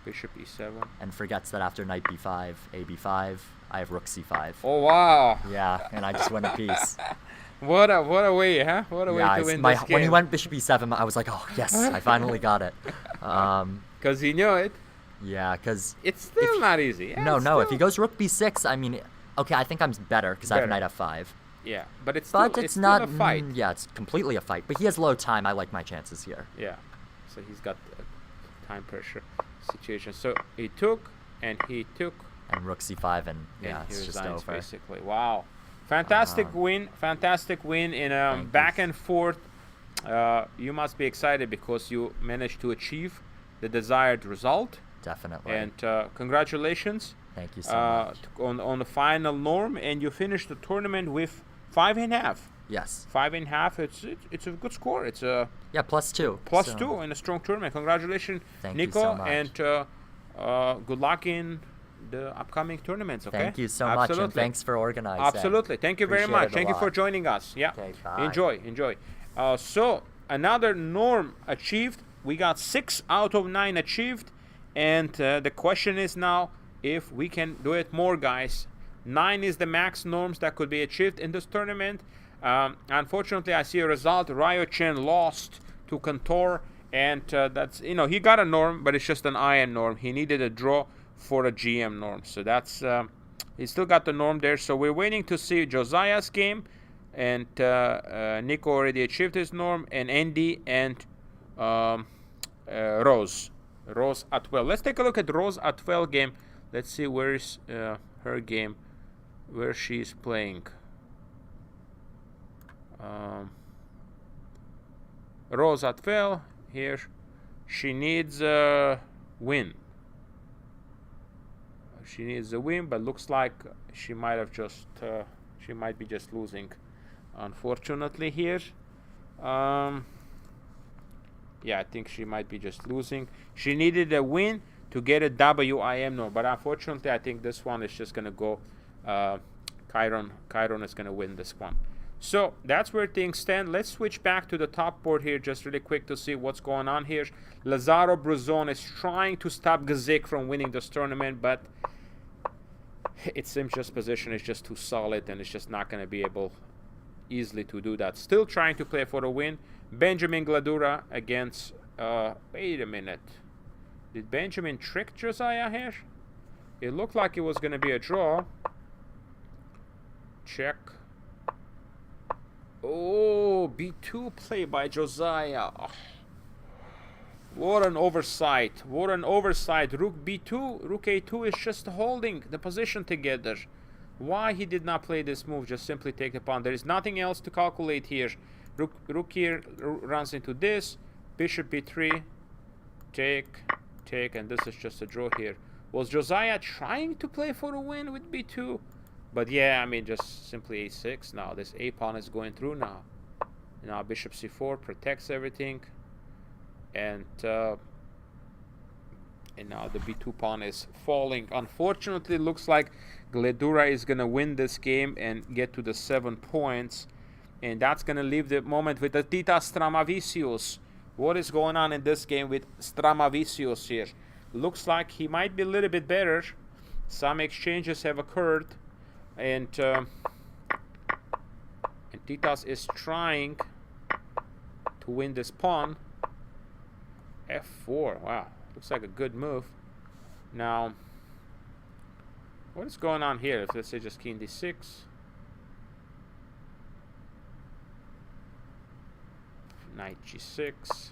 Bishop e7. And forgets that after knight b5, a b5, I have rook c5. Oh, wow. Yeah, and I just win a piece. What a way, huh? What a way to win this game. When he went bishop e7, I was like, oh, yes, I finally got it. Because he knew it. Yeah, because... It's still not easy. Yeah, no, if he goes rook b6, I mean... Okay, I think I'm better because I have knight f5. Yeah, but it's not still a fight. Yeah, it's completely a fight. But he has low time. I like my chances here. Yeah, so he's got time pressure situation. So he took, and he took And rook c5, and yeah, it's just over. Basically, wow, fantastic win in back and forth. You must be excited because you managed to achieve the desired result. Definitely. And congratulations. Thank you so much. On the final norm, and you finished the tournament with 5.5. Yes. 5.5. It's a good score. It's a +2. +2 in a strong tournament. Congratulations, Thank Nico, you so much. and good luck in the upcoming tournaments. Okay. Thank you so much, and thanks for organizing. Absolutely. Thank you very much. Thank you for joining us. Yeah. Okay, bye. Enjoy. So another norm achieved. We got 6 out of 9 achieved, and the question is now if we can do it more, guys. 9 is the max norms that could be achieved in this tournament. Unfortunately, I see a result. Ryo Chen lost to Kantor, and that's, he got a norm, but it's just an iron norm. He needed a draw for a GM norm, so that's he still got the norm there. So we're waiting to see Josiah's game, and Nico already achieved his norm, and Andy and Rose Atwell. Let's take a look at Rose Atwell game. Let's see where is her game, where she's playing. Rose Atwell here. She needs a win. She needs a win, but looks like she might have just she might be just losing, unfortunately here. Yeah, I think she might be just losing. She needed a win to get a WIM norm, but unfortunately I think this one is just gonna go Chiron is gonna win this one. So that's where things stand. Let's switch back to the top board here just really quick to see what's going on here. Lazaro Bruzon is trying to stop Gazik from winning this tournament, but it seems just position is just too solid, and it's just not going to be able easily to do that. Still trying to play for a win. Benjamin Gladura against wait a minute, did Benjamin trick Josiah here? It looked like it was going to be a draw. Check. Oh, B2 play by Josiah. Oh, what an oversight. What an oversight. Rook B2, Rook A2 is just holding the position together. Why he did not play this move, just simply take the pawn. There is nothing else to calculate here. Rook here runs into this. Bishop B3. Take, and this is just a draw here. Was Josiah trying to play for a win with B2? But yeah, I mean, just simply A6 now. This A pawn is going through now. Now Bishop C4 protects everything. And now the B2 pawn is falling. Unfortunately, looks like Gledura is going to win this game and get to the 7 points. And that's going to leave the moment with the Tita Stramavicius. What is going on in this game with Stramavicius here? Looks like he might be a little bit better. Some exchanges have occurred. And Titas is trying to win this pawn. F4. Wow. Looks like a good move. Now, what is going on here? If let's say just King D6. Knight G6.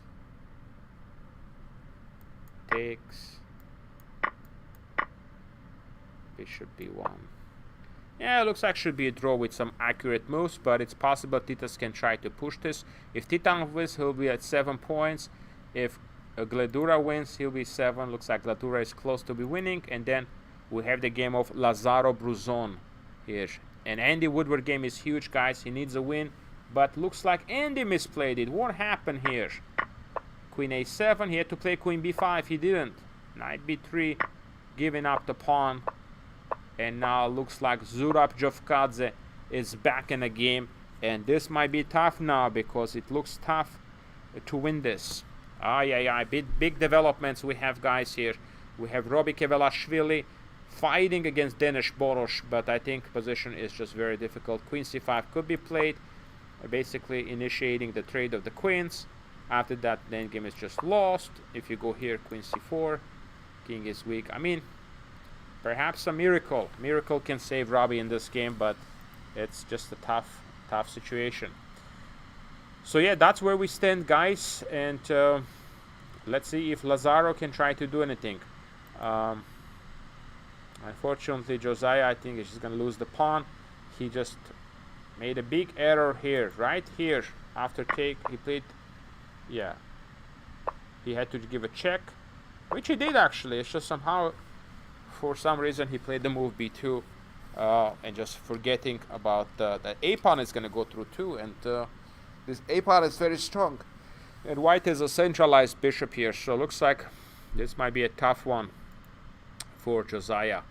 Takes. Bishop B1. Yeah, it looks like should be a draw with some accurate moves, but it's possible Titas can try to push this. If Titan wins, he'll be at 7 points. If Gledura wins, he'll be 7. Looks like Gledura is close to be winning. And then we have the game of Lazaro Bruzon here. And Andy Woodward game is huge, guys. He needs a win. But looks like Andy misplayed it. What happened here? Queen A7. He had to play Queen B5. He didn't. Knight B3. Giving up the pawn. And now looks like Zurab Jovkadze is back in the game. And this might be tough now because it looks tough to win this. Big developments we have, guys, here. We have Robi Kevelashvili fighting against Denis Borosh, but I think position is just very difficult. Queen C5 could be played, basically initiating the trade of the queens. After that, the endgame is just lost. If you go here, Queen C4, King is weak. I mean, perhaps a miracle. Miracle can save Robbie in this game, but it's just a tough situation. So yeah, that's where we stand, guys. And let's see if Lazaro can try to do anything. Unfortunately, Josiah, I think, is just going to lose the pawn. He just made a big error here, right here. After take, he played, yeah. He had to give a check, which he did actually. It's just somehow, for some reason, he played the move b2 and just forgetting about that a-pawn is going to go through too. And this a-pawn is very strong. And white is a centralized bishop here, so looks like this might be a tough one for Josiah.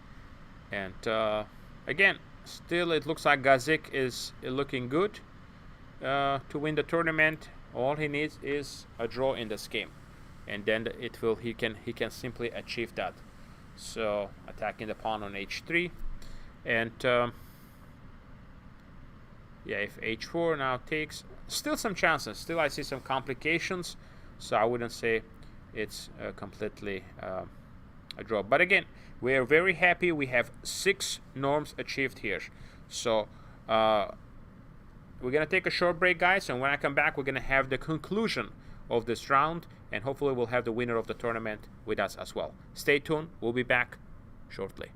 And again, still it looks like Gazik is looking good to win the tournament. All he needs is a draw in this game, and then he can simply achieve that. So attacking the pawn on h3, and yeah, if h4 now takes, still some chances. Still I see some complications, so I wouldn't say it's completely a draw. But again, we are very happy. We have 6 norms achieved here. So we're gonna take a short break, guys, and when I come back, we're gonna have the conclusion of this round, and hopefully we'll have the winner of the tournament with us as well. Stay tuned. We'll be back shortly.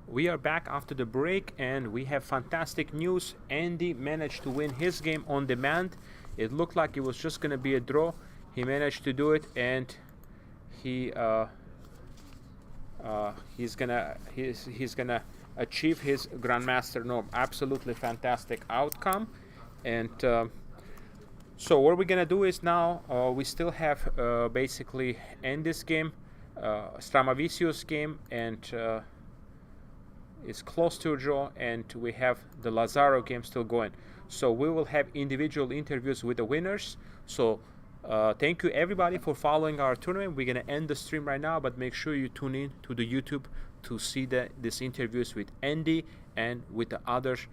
we are back after the break, and we have fantastic news. Andy managed to win his game on demand. It looked like it was just gonna be a draw. He managed to do it, and he's gonna achieve his Grandmaster norm. Absolutely fantastic outcome. And so what we're gonna do is now we still have basically end this game, Stramavicius game, and it's close to a draw, and we have the Lazaro game still going. So we will have individual interviews with the winners. So thank you everybody for following our tournament. We're gonna end the stream right now, but make sure you tune in to the YouTube to see these interviews with Andy and with the others,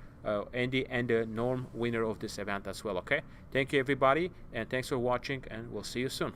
Andy and the norm winner of this event as well. Okay, thank you everybody, and thanks for watching, and we'll see you soon.